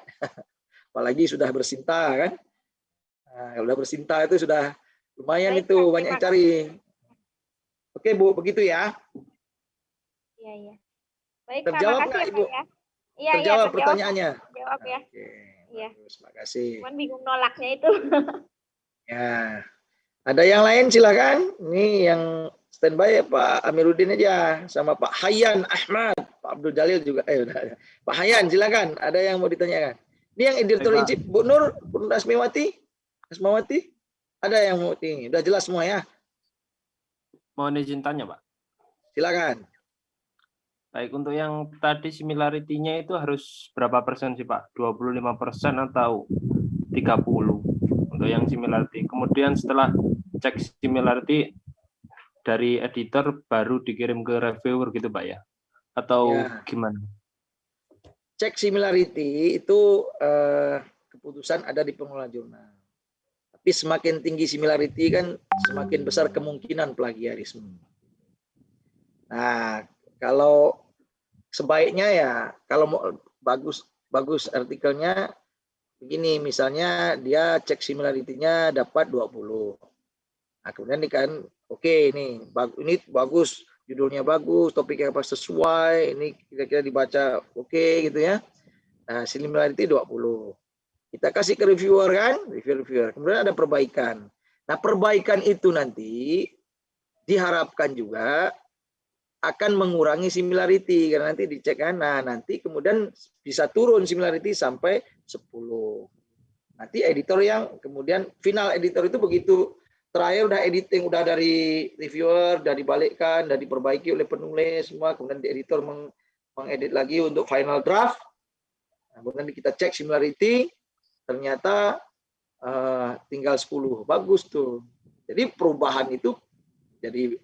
Apalagi sudah bersinta kan. Nah, kalau sudah bersinta itu sudah lumayan. Baik, itu Pak, banyak terima yang cari. Oke Bu, begitu ya. Iya, iya. Baik, Pak, Terjawab makasih nggak ya, Ibu? Pak ya. Iya, iya, Terjawab terjawab, Pak. pertanyaannya? Terjawab ya. Oke, Iya. bagus, makasih. Cuman bingung nolaknya itu. Ya, ada yang lain silakan. Ini yang standby ya Pak Amiruddin aja sama Pak Hayan Ahmad, Pak Abdul Jalil juga. Udah. Pak Hayan silakan. Ada yang mau ditanyakan? Ini yang editor in chief Bu Nur, Bu Nur Asmawati, ada yang mau ini? Udah jelas semua ya. Mohon izin tanya, Pak. Silakan. Baik, untuk yang tadi similarity-nya itu harus berapa persen sih, Pak? 25% atau 30 untuk yang similarity. Kemudian setelah cek similarity dari editor baru dikirim ke reviewer gitu, Pak ya? Atau Ya. gimana? Cek similarity itu keputusan ada di pengelola jurnal. Tapi semakin tinggi similarity kan semakin besar kemungkinan plagiarisme. Nah, kalau sebaiknya ya kalau mau bagus artikelnya begini, misalnya dia cek similarity-nya dapat 20. Nah, kemudian ini kan oke, ini bagus, judulnya bagus, topiknya apa sesuai, ini kira-kira dibaca oke gitu ya. Nah, similarity 20. Kita kasih ke reviewer kan, reviewer. Kemudian ada perbaikan. Nah, perbaikan itu nanti diharapkan juga akan mengurangi similarity karena nanti dicek kan. Nah, nanti kemudian bisa turun similarity sampai 10. Nanti editor yang kemudian final editor itu begitu terakhir udah editing, udah dari reviewer, udah dibalikkan, udah diperbaiki oleh penulis semua, kemudian di editor mengedit lagi untuk final draft. Nah, kemudian kita cek similarity, ternyata tinggal 10. Bagus tuh. Jadi perubahan itu jadi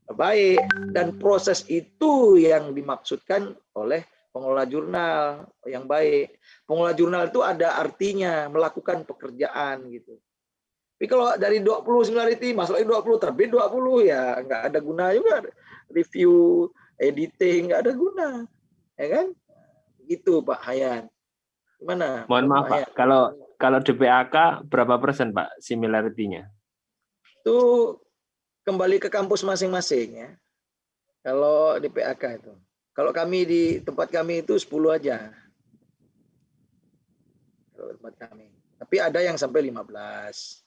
baik, dan proses itu yang dimaksudkan oleh pengelola jurnal yang baik. Pengelola jurnal itu ada artinya melakukan pekerjaan gitu. Tapi kalau dari 20 similarity masuk lagi 20 terbit 20 ya nggak ada guna juga, review editing nggak ada guna, ya kan? Gitu Pak Hayan. Gimana? Mohon maaf Pak, kalau di PAK berapa persen Pak similarity-nya? Itu kembali ke kampus masing-masing ya. Kalau di PAK itu. Kalau kami di tempat kami itu 10 aja. Kalau tempat kami. Tapi ada yang sampai 15.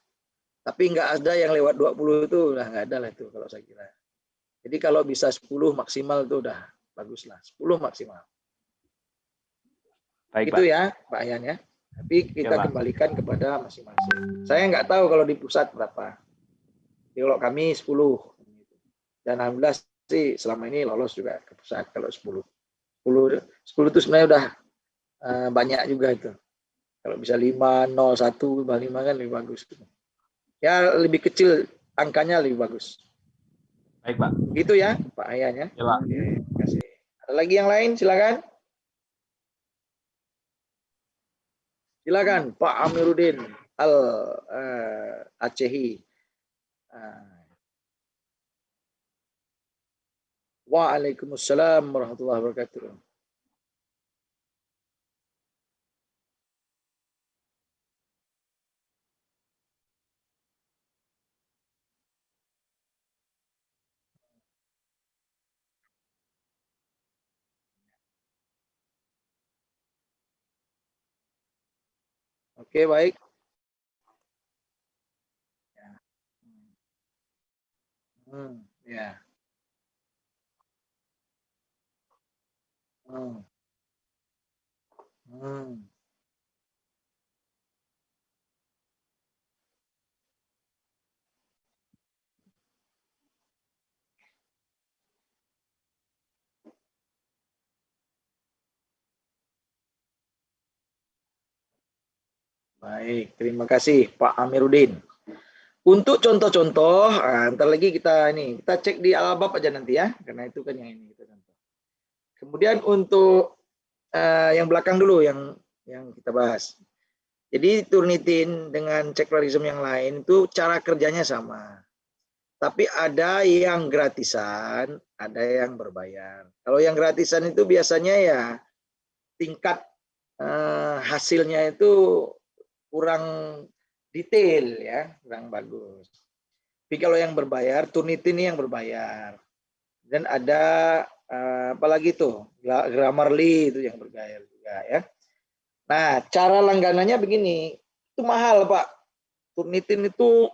Tapi nggak ada yang lewat 20 itu udah nggak ada lah itu kalau saya kira. Jadi kalau bisa 10 maksimal itu udah bagus lah. 10 maksimal. Baik, itu Pak. Ya Pak Ayan ya. Tapi kita Ya, Pak. kembalikan kepada masing-masing. Saya nggak tahu kalau di pusat berapa. Jadi kalau kami 10. Dan alhamdulillah sih selama ini lolos juga ke pusat kalau 10. 10 itu sebenarnya udah banyak juga itu. Kalau bisa 5, 0, 1, 5 kan lebih bagus. Ya lebih kecil angkanya lebih bagus. Baik Pak. Gitu ya Pak Ayan ya. Ya Pak. Oke, terima kasih. Ada lagi yang lain silakan. Silakan Pak Amiruddin Al Acehi. Waalaikumsalam warahmatullahi wabarakatuh. Oke, baik. Ya. Baik, terima kasih Pak Amiruddin. Untuk contoh-contoh, ntar lagi kita cek di Alabab aja nanti ya, karena itu kan yang ini kita contoh. Kemudian untuk yang belakang dulu yang kita bahas. Jadi Turnitin dengan Ceklorism yang lain itu cara kerjanya sama. Tapi ada yang gratisan, ada yang berbayar. Kalau yang gratisan itu biasanya ya tingkat hasilnya itu kurang detail ya, kurang bagus. Tapi kalau yang berbayar, Turnitin ini yang berbayar. Dan ada apalagi tuh, Grammarly itu yang berbayar juga ya. Nah, cara langganannya begini, itu mahal Pak. Turnitin itu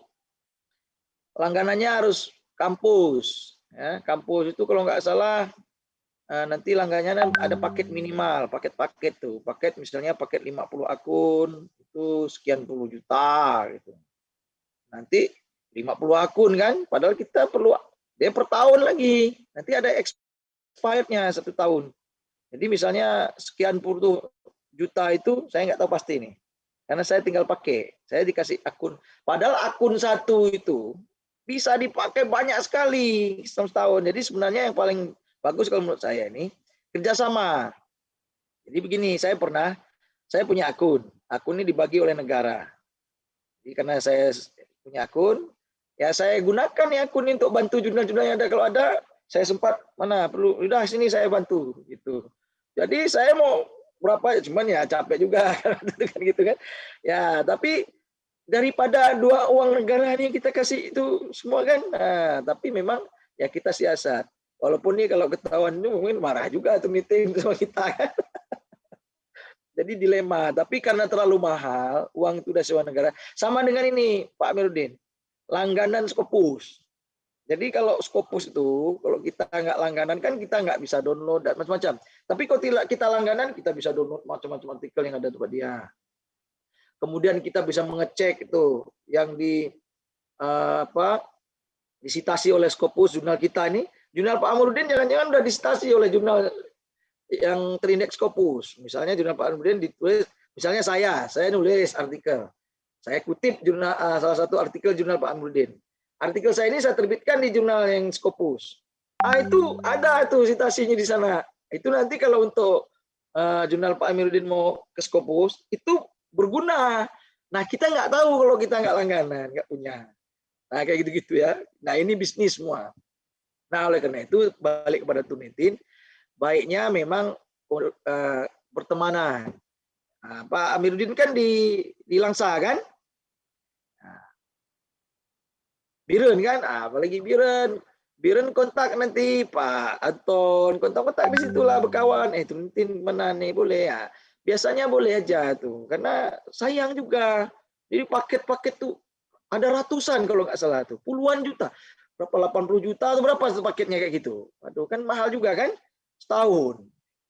langganannya harus kampus. Ya, kampus itu kalau nggak salah nanti langganannya ada paket minimal, paket-paket tuh. Paket misalnya paket 50 akun itu sekian puluh juta gitu. Nanti 50 akun kan, padahal kita perlu dia per tahun lagi. Nanti ada expirednya 1 tahun. Jadi misalnya sekian puluh juta itu saya nggak tahu pasti nih. Karena saya tinggal pakai, saya dikasih akun. Padahal akun satu itu bisa dipakai banyak sekali setahun. Jadi sebenarnya yang paling bagus kalau menurut saya ini kerjasama. Jadi begini, saya punya akun. Akun ini dibagi oleh negara. Jadi karena saya punya akun, ya saya gunakan ya akun ini untuk bantu jurnal-jurnal yang ada. Kalau ada, saya sempat mana perlu, udah sini saya bantu gitu. Jadi saya mau berapa, cuman ya capek juga gitu kan. Ya tapi daripada dua uang negara ini kita kasih itu semua kan. Nah, tapi memang ya kita siasat. Walaupun nih kalau ketahuan itu mungkin marah juga tuh meeting sama kita kan. Jadi dilema. Tapi karena terlalu mahal, uang itu udah sewa negara. Sama dengan ini Pak Amiruddin, langganan Scopus. Jadi kalau Scopus itu, kalau kita nggak langganan kan kita nggak bisa download dan macam-macam. Tapi kalau kita langganan, kita bisa download macam-macam artikel yang ada tempat dia. Kemudian kita bisa mengecek itu yang disitasi oleh Scopus jurnal kita ini. Jurnal Pak Amiruddin jangan-jangan udah disitasi oleh jurnal yang terindeks Scopus. Misalnya jurnal Pak Amiruddin ditulis, misalnya saya nulis artikel. Saya kutip jurnal salah satu artikel jurnal Pak Amiruddin. Artikel saya ini saya terbitkan di jurnal yang Scopus. Itu ada tuh citasinya di sana. Itu nanti kalau untuk jurnal Pak Amiruddin mau ke Scopus, itu berguna. Nah, kita nggak tahu kalau kita nggak langganan, nggak punya. Nah, kayak gitu-gitu ya. Nah, ini bisnis semua. Nah, oleh karena itu, balik kepada Turnitin, baiknya memang pertemanan. Nah, Pak Amiruddin kan di Langsa kan? Nah, Biren kan? Nah, apalagi Biren kontak nanti Pak Anton, kontak-kontak di situlah berkawan. Turnitin mana nih boleh ya? Biasanya boleh aja tuh, karena sayang juga. Jadi paket-paket tuh ada ratusan kalau nggak salah tuh, puluhan juta. Berapa 80 juta atau berapa paketnya kayak gitu. Aduh kan mahal juga kan? Setahun.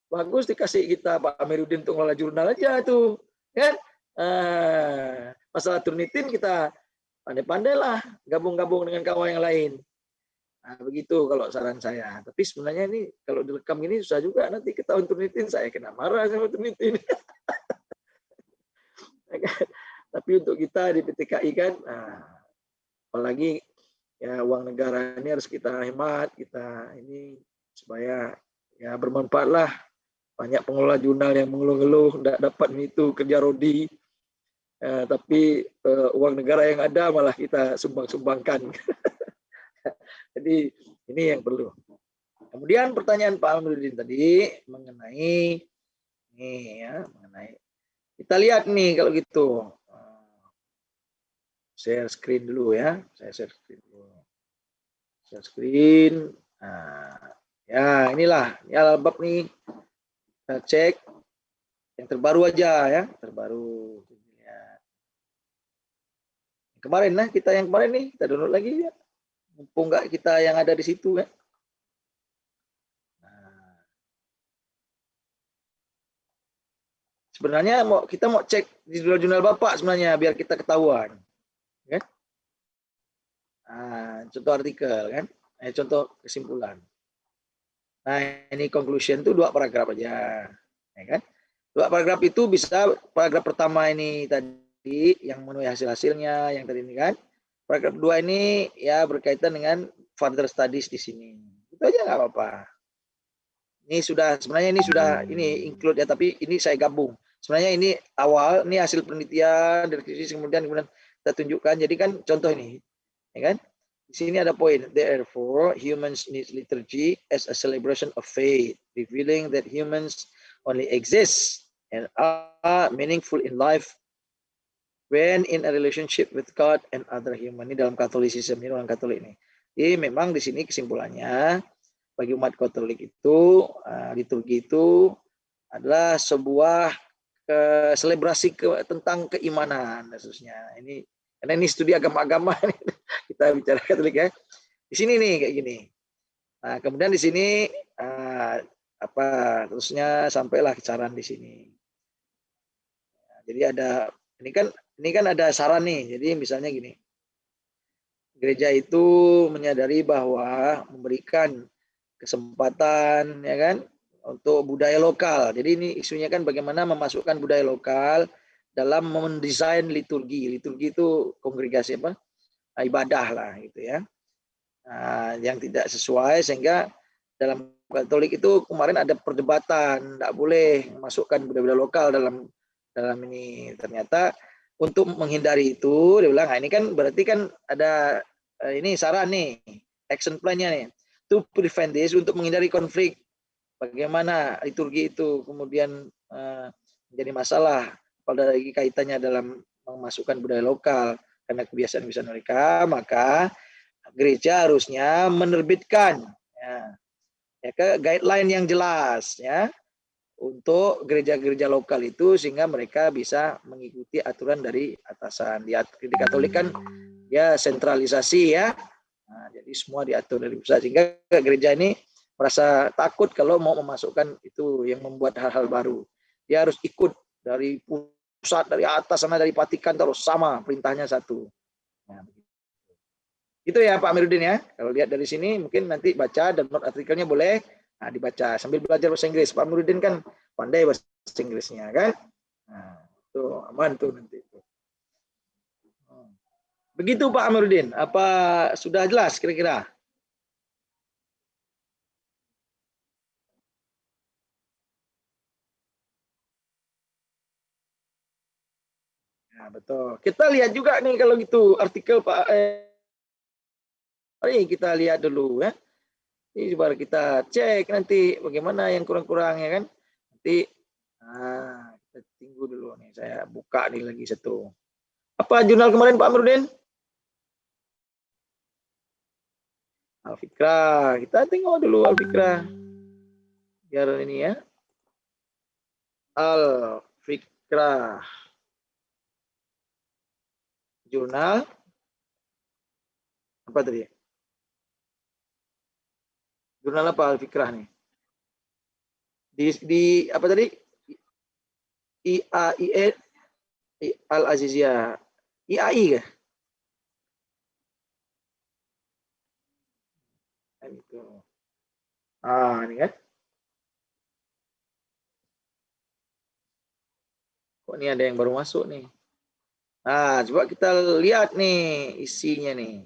Bagus dikasih kita Pak Amiruddin untuk ngelola jurnal aja tuh. Kan? Masalah Turnitin kita pandai-pandai lah gabung-gabung dengan kawan yang lain. Nah, begitu kalau saran saya. Tapi sebenarnya ini kalau direkam ini susah juga, nanti ketahuan Turnitin saya kena marah sama Turnitin. Tapi untuk kita di PTKI kan, apalagi ya uang negara ini harus kita hemat, kita ini supaya ya bermanfaat lah. Banyak pengelola jurnal yang mengeluh-ngeluh tidak dapat itu kerja rodi, tapi uang negara yang ada malah kita sumbang-sumbangkan. Jadi ini yang perlu. Kemudian pertanyaan Pak Amiruddin tadi mengenai ini ya, kita lihat nih kalau gitu. Share screen dulu ya. Saya share screen dulu. Share screen. Nah, ya inilah ya bab nih. Kita cek yang terbaru aja ya, terbaru. Kemarin nah kita yang kemarin nih kita download lagi ya. Mumpung nggak kita yang ada di situ ya. Nah, sebenarnya kita mau cek di jurnal Bapak sebenarnya biar kita ketahuan. Kan? Nah, contoh artikel kan, contoh kesimpulan. Nah, ini conclusion itu 2 paragraf aja, ya kan? 2 paragraf itu bisa paragraf pertama ini tadi yang memenuhi hasil-hasilnya, yang tadi ini kan. Paragraf 2 ini ya berkaitan dengan further studies di sini. Itu aja nggak apa-apa. Ini sebenarnya ini include ya, tapi ini saya gabung. Sebenarnya ini awal, ini hasil penelitian dari krisis kemudian kita tunjukkan. Jadi kan contoh ini, ya kan? Di sini ada poin. Therefore, humans need liturgy as a celebration of faith, revealing that humans only exist and are meaningful in life when in a relationship with God and other human. Ini dalam Katolicisme, ini orang Katolik ini. Jadi memang di sini kesimpulannya bagi umat Katolik itu liturgi itu adalah sebuah selebrasi tentang keimanan khususnya. Ini karena ini studi agama-agama kita bicara Katolik ya. Di sini nih kayak gini. Nah, kemudian di sini terusnya sampailah saran di sini. Jadi ada ini kan ada saran nih. Jadi misalnya gini. Gereja itu menyadari bahwa memberikan kesempatan ya kan untuk budaya lokal. Jadi ini isunya kan bagaimana memasukkan budaya lokal dalam mendesain liturgi. Liturgi itu kongregasi ibadah lah gitu ya. Nah, yang tidak sesuai sehingga dalam Katolik itu kemarin ada perdebatan tidak boleh memasukkan budaya lokal dalam ini. Ternyata untuk menghindari itu dia bilang, nah ini kan berarti kan ada ini saran nih, action plan-nya nih, to prevent this, untuk menghindari konflik. Bagaimana liturgi itu kemudian menjadi masalah pada lagi kaitannya dalam memasukkan budaya lokal karena kebiasaan-kebiasaan mereka, maka gereja harusnya menerbitkan guideline yang jelas ya untuk gereja-gereja lokal itu sehingga mereka bisa mengikuti aturan dari atasan. Di Katolik kan ya sentralisasi ya. Nah, jadi semua diatur dari pusat sehingga gereja ini merasa takut kalau mau memasukkan itu yang membuat hal-hal baru. Dia harus ikut dari pusat, dari atas sana, dari Vatikan terus sama perintahnya satu. Nah, itu ya Pak Amiruddin ya. Kalau lihat dari sini mungkin nanti baca download artikelnya boleh. Nah, dibaca sambil belajar bahasa Inggris. Pak Amiruddin kan pandai bahasa Inggrisnya kan. Nah, itu aman tuh nanti. Begitu Pak Amiruddin. Apa sudah jelas kira-kira? Nah, betul. Kita lihat juga nih kalau gitu artikel Pak. Mari kita lihat dulu ya. Ini baru kita cek nanti bagaimana yang kurang-kurang ya kan. Nanti kita tunggu dulu nih. Saya buka nih lagi satu. Apa jurnal kemarin Pak Amiruddin? Al-Fikrah. Kita tengok dulu Al-Fikrah. Biar ini ya. Al-Fikrah. Jurnal. Apa tadi? Jurnal apa Al-Fikrah nih? Di apa tadi? IAIE Al-Aziziyah. IAI kah? Itu. Ini kan. Kok ini ada yang baru masuk nih. Nah, coba kita lihat nih isinya nih.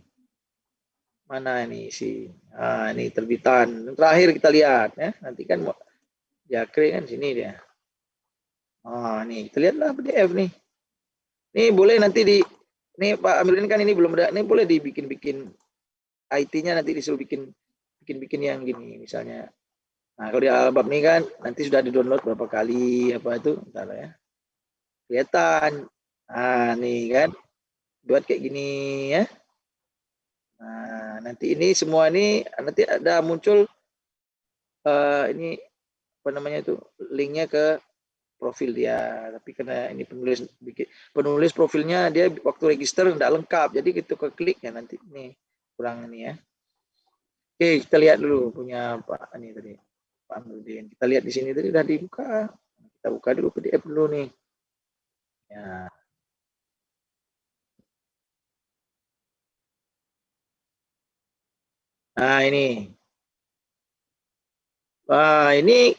Mana ini isi? Ini terbitan. Terakhir kita lihat ya. Nanti kan Jakri kan sini dia. Nih kita lihatlah PDF nih. Ini boleh nanti ini Pak Amiruddin kan ini belum ada. Ini boleh dibikin-bikin IT-nya nanti disuruh bikin yang gini misalnya. Nah, kalau di Albab nih kan nanti sudah di-download berapa kali apa itu, entar ya. Kelihatan. Nih kan. Buat kayak gini ya. Nah, nanti ini semua ini nanti ada muncul ini apa namanya itu linknya ke profil dia. Tapi karena ini penulis profilnya dia waktu register tidak lengkap, jadi gitu ke klik ya nanti ini kurang ini ya. Oke, kita lihat dulu punya Pak ini tadi Pak Amiruddin. Kita lihat di sini tadi sudah dibuka. Kita buka dulu PDF dulu nih. Ya. Nah ini. Wah ini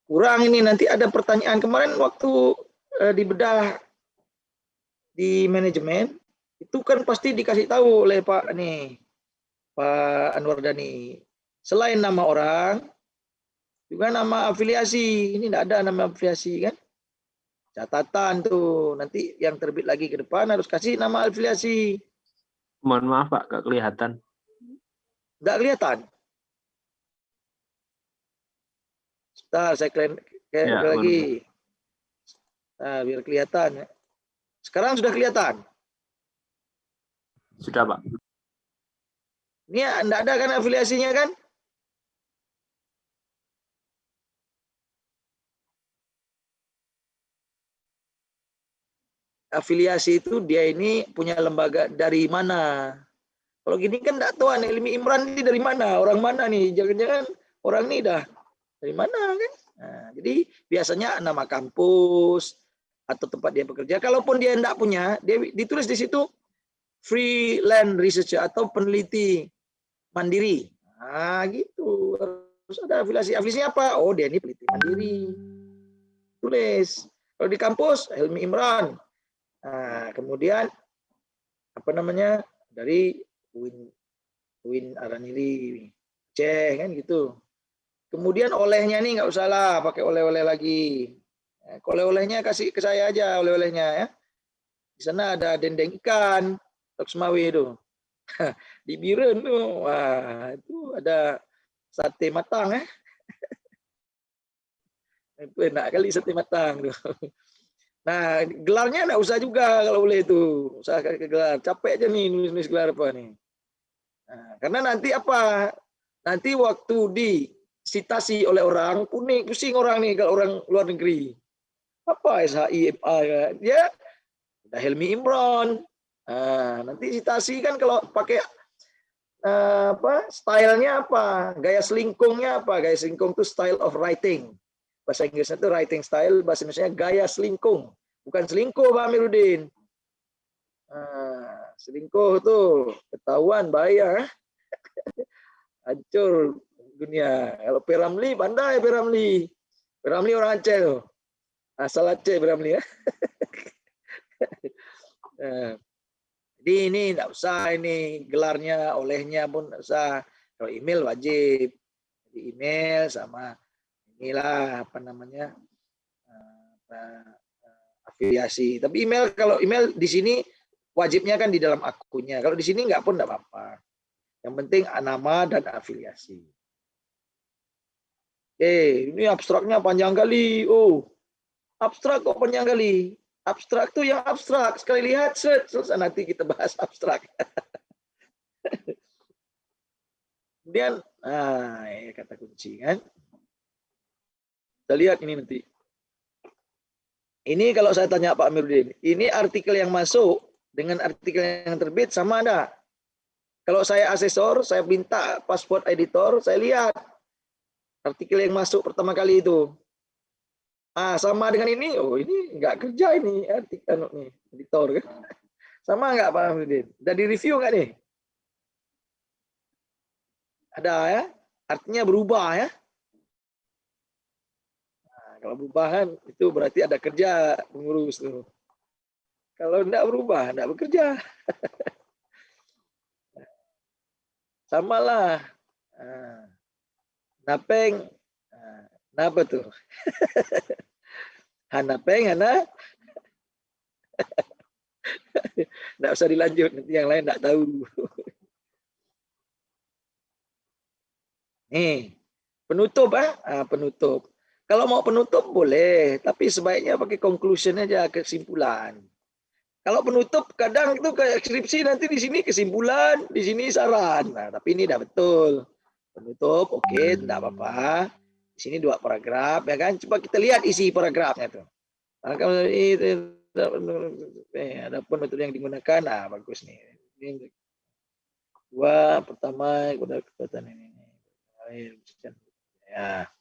kurang ini nanti ada pertanyaan kemarin waktu dibedah di manajemen itu kan pasti dikasih tahu oleh Pak Anwar Dhani. Selain nama orang juga nama afiliasi. Ini tidak ada nama afiliasi kan? Catatan tuh nanti yang terbit lagi ke depan harus kasih nama afiliasi. Mohon maaf Pak, nggak kelihatan. Nggak kelihatan. Sebentar, saya Oke, Ya, buka lagi. Nah, biar kelihatan. Sekarang sudah kelihatan. sudah Pak. Ini enggak ada kan afiliasinya kan? Afiliasi itu dia ini punya lembaga dari mana? Kalau gini kan enggak tahu nih Hilmi Imran ini dari mana? Orang mana nih? Jangan-jangan orang ini dah dari mana kan? Nah, jadi biasanya nama kampus atau tempat dia bekerja. Kalaupun dia enggak punya, dia ditulis di situ freelance researcher atau peneliti mandiri. Nah, gitu. Harus ada afiliasi. Afiliasinya apa? Oh, dia ini peneliti mandiri. Tulis. Kalau di kampus, Hilmi Imran. Nah, kemudian apa namanya? Dari Win Aranili Aceh kan gitu. Kemudian olehnya nih nggak usah lah pakai oleh-oleh lagi. Nah, oleh-olehnya kasih ke saya aja oleh-olehnya ya. Di sana ada dendeng ikan, Tok Semawi itu. Di Biren tuh, wah itu ada sate matang ya. Itu enak kali sate matang tuh. Nah, gelarnya enggak usah juga kalau boleh itu. Usah ke gelar. Capek aja nih nulis-nulis gelar apa nih. Nah, karena nanti apa? Nanti waktu disitasi oleh orang, pusing orang nih kalau orang luar negeri. Apa SHI, FA ya? Dia udah Helmi Imron. Nah, nanti citasi kan kalau pakai apa? Stylenya apa? Gaya selingkungnya apa? Gaya selingkung itu style of writing. Bahasa Inggrisnya itu writing style, bahasa Indonesia gaya selingkung. Bukan selingkuh, Pak Amiruddin. Nah, selingkuh tuh ketahuan bahaya, hancur dunia. Kalau Peramli pandai Peramli. Peramli orang Aceh tuh. Asal Aceh Peramli ya. Nah, jadi ini enggak usah ini gelarnya, olehnya pun enggak usah. Kalau email wajib. Jadi email sama inilah apa namanya? Afiliasi. Tapi email, kalau email di sini wajibnya kan di dalam akunnya. Kalau di sini enggak pun enggak apa-apa. Yang penting nama dan afiliasi. Ini abstraknya panjang kali. Oh, abstrak kok panjang kali. Abstrak tuh yang abstrak. Sekali lihat, selesai nanti kita bahas abstrak. Kemudian, ya kata kunci kan. Kita lihat ini nanti. Ini kalau saya tanya Pak Amiruddin, ini artikel yang masuk dengan artikel yang terbit sama ada? Kalau saya asesor, saya minta pasport editor, saya lihat artikel yang masuk pertama kali itu. Sama dengan ini, oh ini nggak kerja ini artikel nih editor kan? Sama nggak Pak Amiruddin? Udah di review nggak nih? Ada ya? Artinya berubah ya? Kalau berubah kan itu berarti ada kerja pengurus tuh. Kalau enggak berubah, enggak bekerja. Sama lah. Napeng. Apa tuh? Hanapeng, Hana. Enggak usah dilanjut, nanti yang lain enggak tahu. Nih, penutup penutup. Kalau mau penutup boleh, tapi sebaiknya pakai conclusion aja, kesimpulan. Kalau penutup kadang itu kayak skripsi, nanti di sini kesimpulan, di sini saran. Nah, tapi ini udah betul. Penutup, oke, enggak apa-apa. Di sini 2 paragraf, ya kan? Coba kita lihat isi paragrafnya tuh. Ada penutup yang digunakan, bagus nih. Ini 2, pertama, udah kekuatan ini. Ya.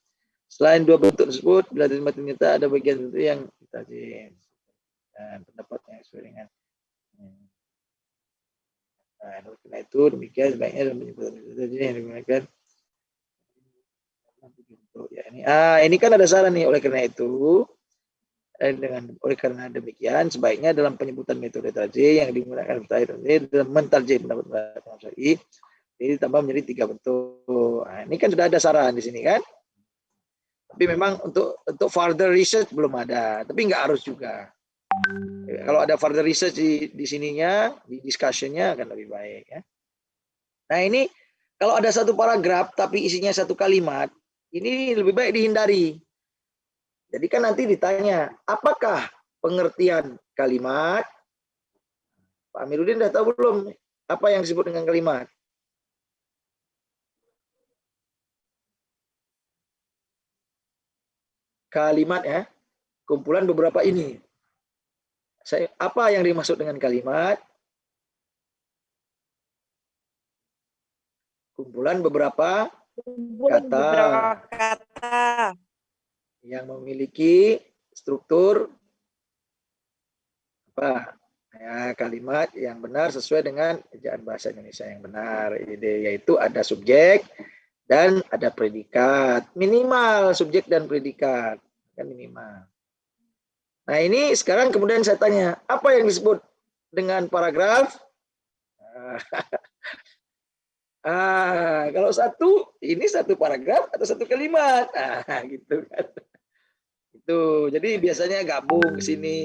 Selain 2 bentuk tersebut, bila ternyata ada bagian tertentu yang kita dan pendapatnya sesuai dengan karena itu demikian sebaiknya dalam penyebutan itu yang digunakan ya ini kan ada saran nih, oleh karena demikian sebaiknya dalam penyebutan metode tarjih yang digunakan dalam mentarjih pendapat Syar'i ini ditambah menjadi 3 bentuk. Ini kan sudah ada saran di sini kan. Tapi memang untuk further research belum ada, tapi nggak harus juga. Kalau ada further research di sininya, di discussion-nya akan lebih baik ya. Nah, ini kalau ada 1 paragraf tapi isinya 1 kalimat, ini lebih baik dihindari. Jadi kan nanti ditanya, apakah pengertian kalimat? Pak Amiruddin udah tahu belum apa yang disebut dengan kalimat? Kalimat ya, kumpulan beberapa ini. Apa yang dimaksud dengan kalimat? Kumpulan beberapa kata yang memiliki struktur apa? Ya, kalimat yang benar sesuai dengan ejaan bahasa Indonesia yang benar, yaitu ada subjek dan ada predikat. Minimal subjek dan predikat, kan minimal. Nah, ini sekarang kemudian saya tanya, apa yang disebut dengan paragraf? Kalau ini satu paragraf atau satu kalimat. Gitu kan. Itu. Jadi biasanya gabung ke sini.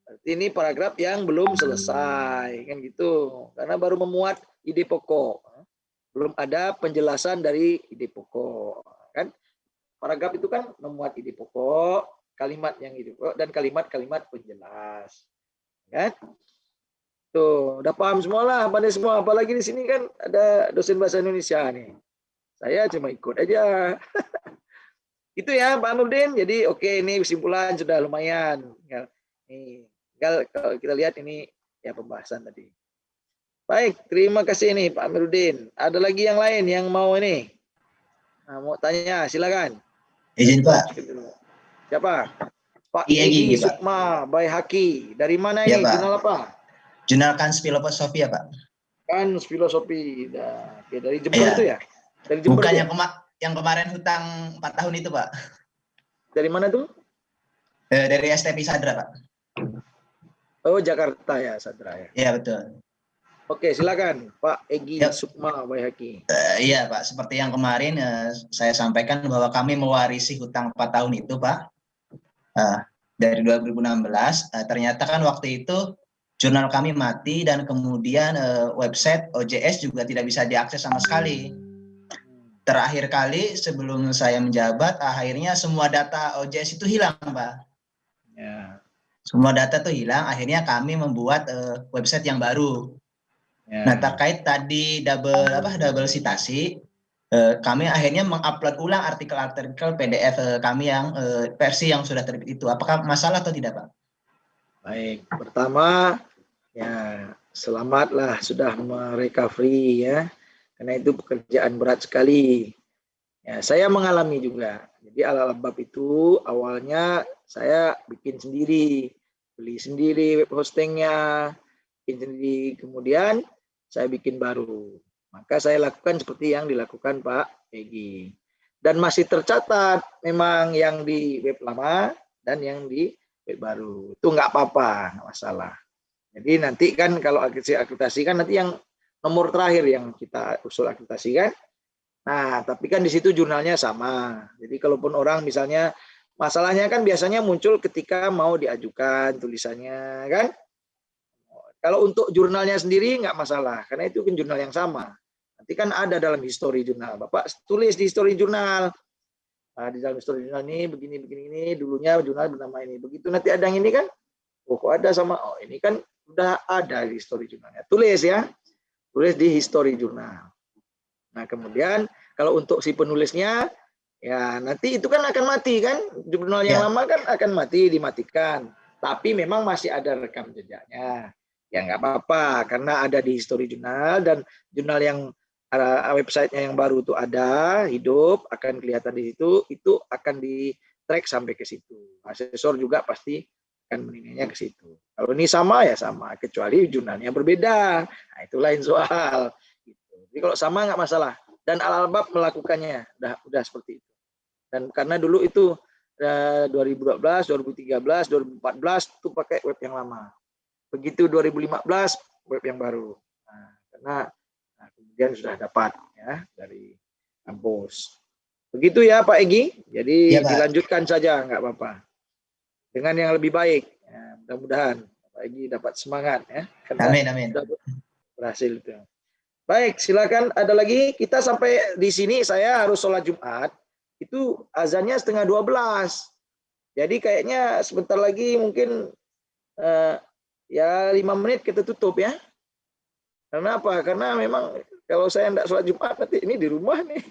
Berarti ini paragraf yang belum selesai, kan gitu. Karena baru memuat ide pokok. Belum ada penjelasan dari ide pokok, kan? Paragraf itu kan memuat ide pokok, kalimat yang ide pokok dan kalimat-kalimat penjelas. Kan? Tuh, udah paham semua lah, pandai semua. Apalagi di sini kan ada dosen bahasa Indonesia nih. Saya cuma ikut aja. Itu ya, Pak Nurdin. Jadi oke, ini kesimpulan sudah lumayan. Tinggal kalau kita lihat ini ya pembahasan tadi. Baik, terima kasih nih Pak Amiruddin. Ada lagi yang lain yang mau ini? Nah, mau tanya, silakan. Izin Pak. Siapa? Pak Iya, Egi Pak. Sukma Baihaqi. Dari mana Iya, ini? Pak. Jurnal apa? Jurnal Kans Filosofi ya Pak. Kans Filosofi. Dari Jember itu ya? Dari Jember. Bukan yang kemarin hutang 4 tahun itu Pak. Dari mana tuh? Dari STP Sadra Pak. Oh, Jakarta ya, Sadra ya. Iya betul. Oke, silakan Pak Egi Sukma Baihaqi. Iya Pak, seperti yang kemarin saya sampaikan bahwa kami mewarisi hutang 4 tahun itu Pak. Dari 2016, ternyata kan waktu itu jurnal kami mati dan kemudian website OJS juga tidak bisa diakses sama sekali. Terakhir kali sebelum saya menjabat, akhirnya semua data OJS itu hilang Pak. Ya. Semua data itu hilang, akhirnya kami membuat website yang baru. Ya. Nah, terkait tadi double citasi, kami akhirnya mengupload ulang artikel-artikel PDF kami yang versi yang sudah terbit itu. Apakah masalah atau tidak, Pak? Baik, pertama ya selamatlah sudah merecovery ya, karena itu pekerjaan berat sekali. Ya, saya mengalami juga. Jadi Al-Albab itu awalnya saya bikin sendiri, beli sendiri web hostingnya, bikin sendiri, kemudian saya bikin baru. Maka saya lakukan seperti yang dilakukan Pak Egi. Dan masih tercatat memang yang di web lama dan yang di web baru. Itu nggak apa-apa, nggak masalah. Jadi nanti kan kalau akreditasi kan nanti yang nomor terakhir yang kita usul akreditasi kan. Nah, tapi kan di situ jurnalnya sama. Jadi kalaupun orang misalnya masalahnya kan biasanya muncul ketika mau diajukan tulisannya kan. Kalau untuk jurnalnya sendiri nggak masalah, karena itu kan jurnal yang sama. Nanti kan ada dalam history jurnal. Bapak tulis di history jurnal. Nah, di dalam history jurnal ini begini, dulunya jurnal bernama ini. Begitu nanti ada yang ini kan, kok ada sama, ini kan udah ada di history jurnalnya. Tulis ya, tulis di history jurnal. Nah, kemudian kalau untuk si penulisnya, ya nanti itu kan akan mati kan, jurnal yang lama kan akan mati, dimatikan. Tapi memang masih ada rekam jejaknya. Ya nggak apa-apa, karena ada di history jurnal dan jurnal yang websitenya yang baru itu ada, hidup, akan kelihatan di situ, itu akan di track sampai ke situ. Asesor juga pasti akan menilainya ke situ. Kalau ini sama ya sama, kecuali jurnalnya berbeda. Nah, itu lain soal. Jadi kalau sama nggak masalah. Dan Al-Albab melakukannya, udah seperti itu. Dan karena dulu itu 2012, 2013, 2014 itu pakai web yang lama. Begitu 2015 web yang baru. Nah, karena kemudian sudah dapat ya dari kampus. Begitu ya Pak Egi. Jadi ya, dilanjutkan saja nggak apa-apa. Dengan yang lebih baik. Ya, mudah-mudahan Pak Egi dapat semangat ya. Amin. Berhasil itu. Baik, silakan ada lagi. Kita sampai di sini saya harus sholat Jumat. Itu azannya 11:30. Jadi kayaknya sebentar lagi mungkin ya 5 menit kita tutup ya. Karena apa? Karena memang kalau saya tidak sholat Jumat nanti ini di rumah nih.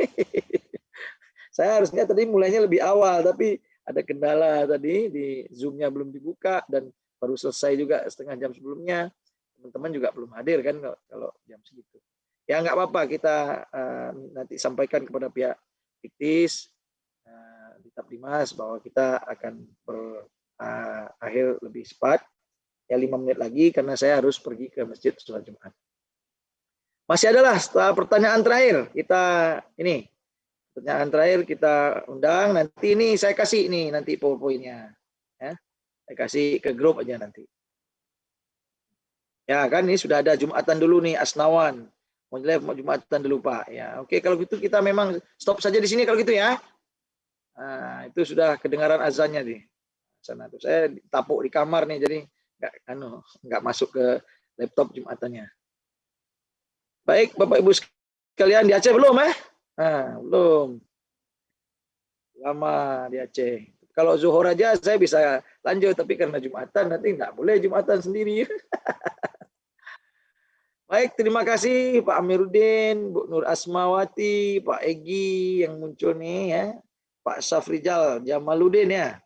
Saya harusnya tadi mulainya lebih awal, tapi ada kendala tadi di Zoom-nya belum dibuka dan baru selesai juga setengah jam sebelumnya. Teman-teman juga belum hadir kan kalau jam segitu. Ya nggak apa-apa, kita nanti sampaikan kepada pihak Fiktis di Tabdimas bahwa kita akan berakhir lebih cepat. Ya 5 menit lagi karena saya harus pergi ke masjid sholat Jumat. Masih adalah setelah pertanyaan terakhir pertanyaan terakhir kita undang, nanti ini saya kasih ini nanti powerpoint-nya ya. Saya kasih ke grup aja nanti. Ya kan ini sudah ada Jumatan dulu nih Asnawan. Mau Jumatan dulu Pak ya. Oke, kalau gitu kita memang stop saja di sini kalau gitu ya. Nah, itu sudah kedengaran azannya nih. Sana tuh saya tapuk di kamar nih jadi nggak masuk ke laptop Jumatannya. Baik, Bapak Ibu sekalian, di Aceh belum belum. Lama di Aceh. Kalau zuhur aja saya bisa lanjut, tapi karena Jumatan nanti nggak boleh Jumatan sendiri. Baik, terima kasih Pak Amiruddin, Bu Nur Asmawati, Pak Egi yang muncul nih ya, Pak Safrijal Jamaluddin ya.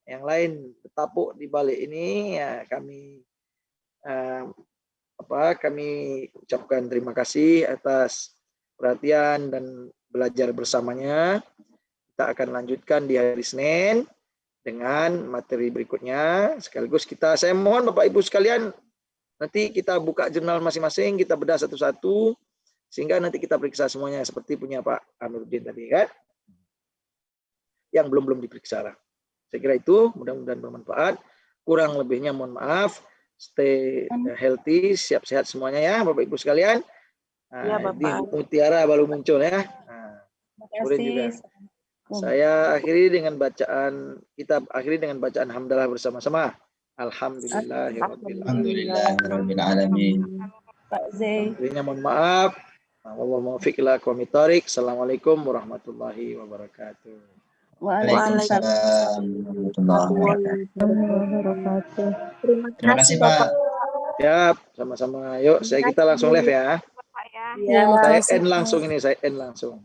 Yang lain bertapuk di balik ini ya kami kami ucapkan terima kasih atas perhatian dan belajar bersamanya. Kita akan lanjutkan di hari Senin dengan materi berikutnya. Sekaligus saya mohon Bapak Ibu sekalian, nanti kita buka jurnal masing-masing, kita bedah satu-satu, sehingga nanti kita periksa semuanya seperti punya Pak Amiruddin tadi kan, yang belum diperiksa. Saya kira itu mudah-mudahan bermanfaat. Kurang lebihnya mohon maaf. Stay healthy, siap-sehat semuanya ya Bapak Ibu sekalian. Ya, Bapak. Mutiara baru muncul ya. Terima kasih. Juga. Saya akhiri dengan bacaan hamdalah bersama-sama. Alhamdulillahirabbil alamin. Pak Zai. Mohon maaf. Wallahul muwaffiq ila aqwamit thoriq. Assalamualaikum warahmatullahi wabarakatuh. Waalaikumsalam warahmatullahi wabarakatuh. Terima kasih Pak. Siap, sama-sama. Yuk, kita langsung live ya. Pak ya. Ya, Saya end langsung.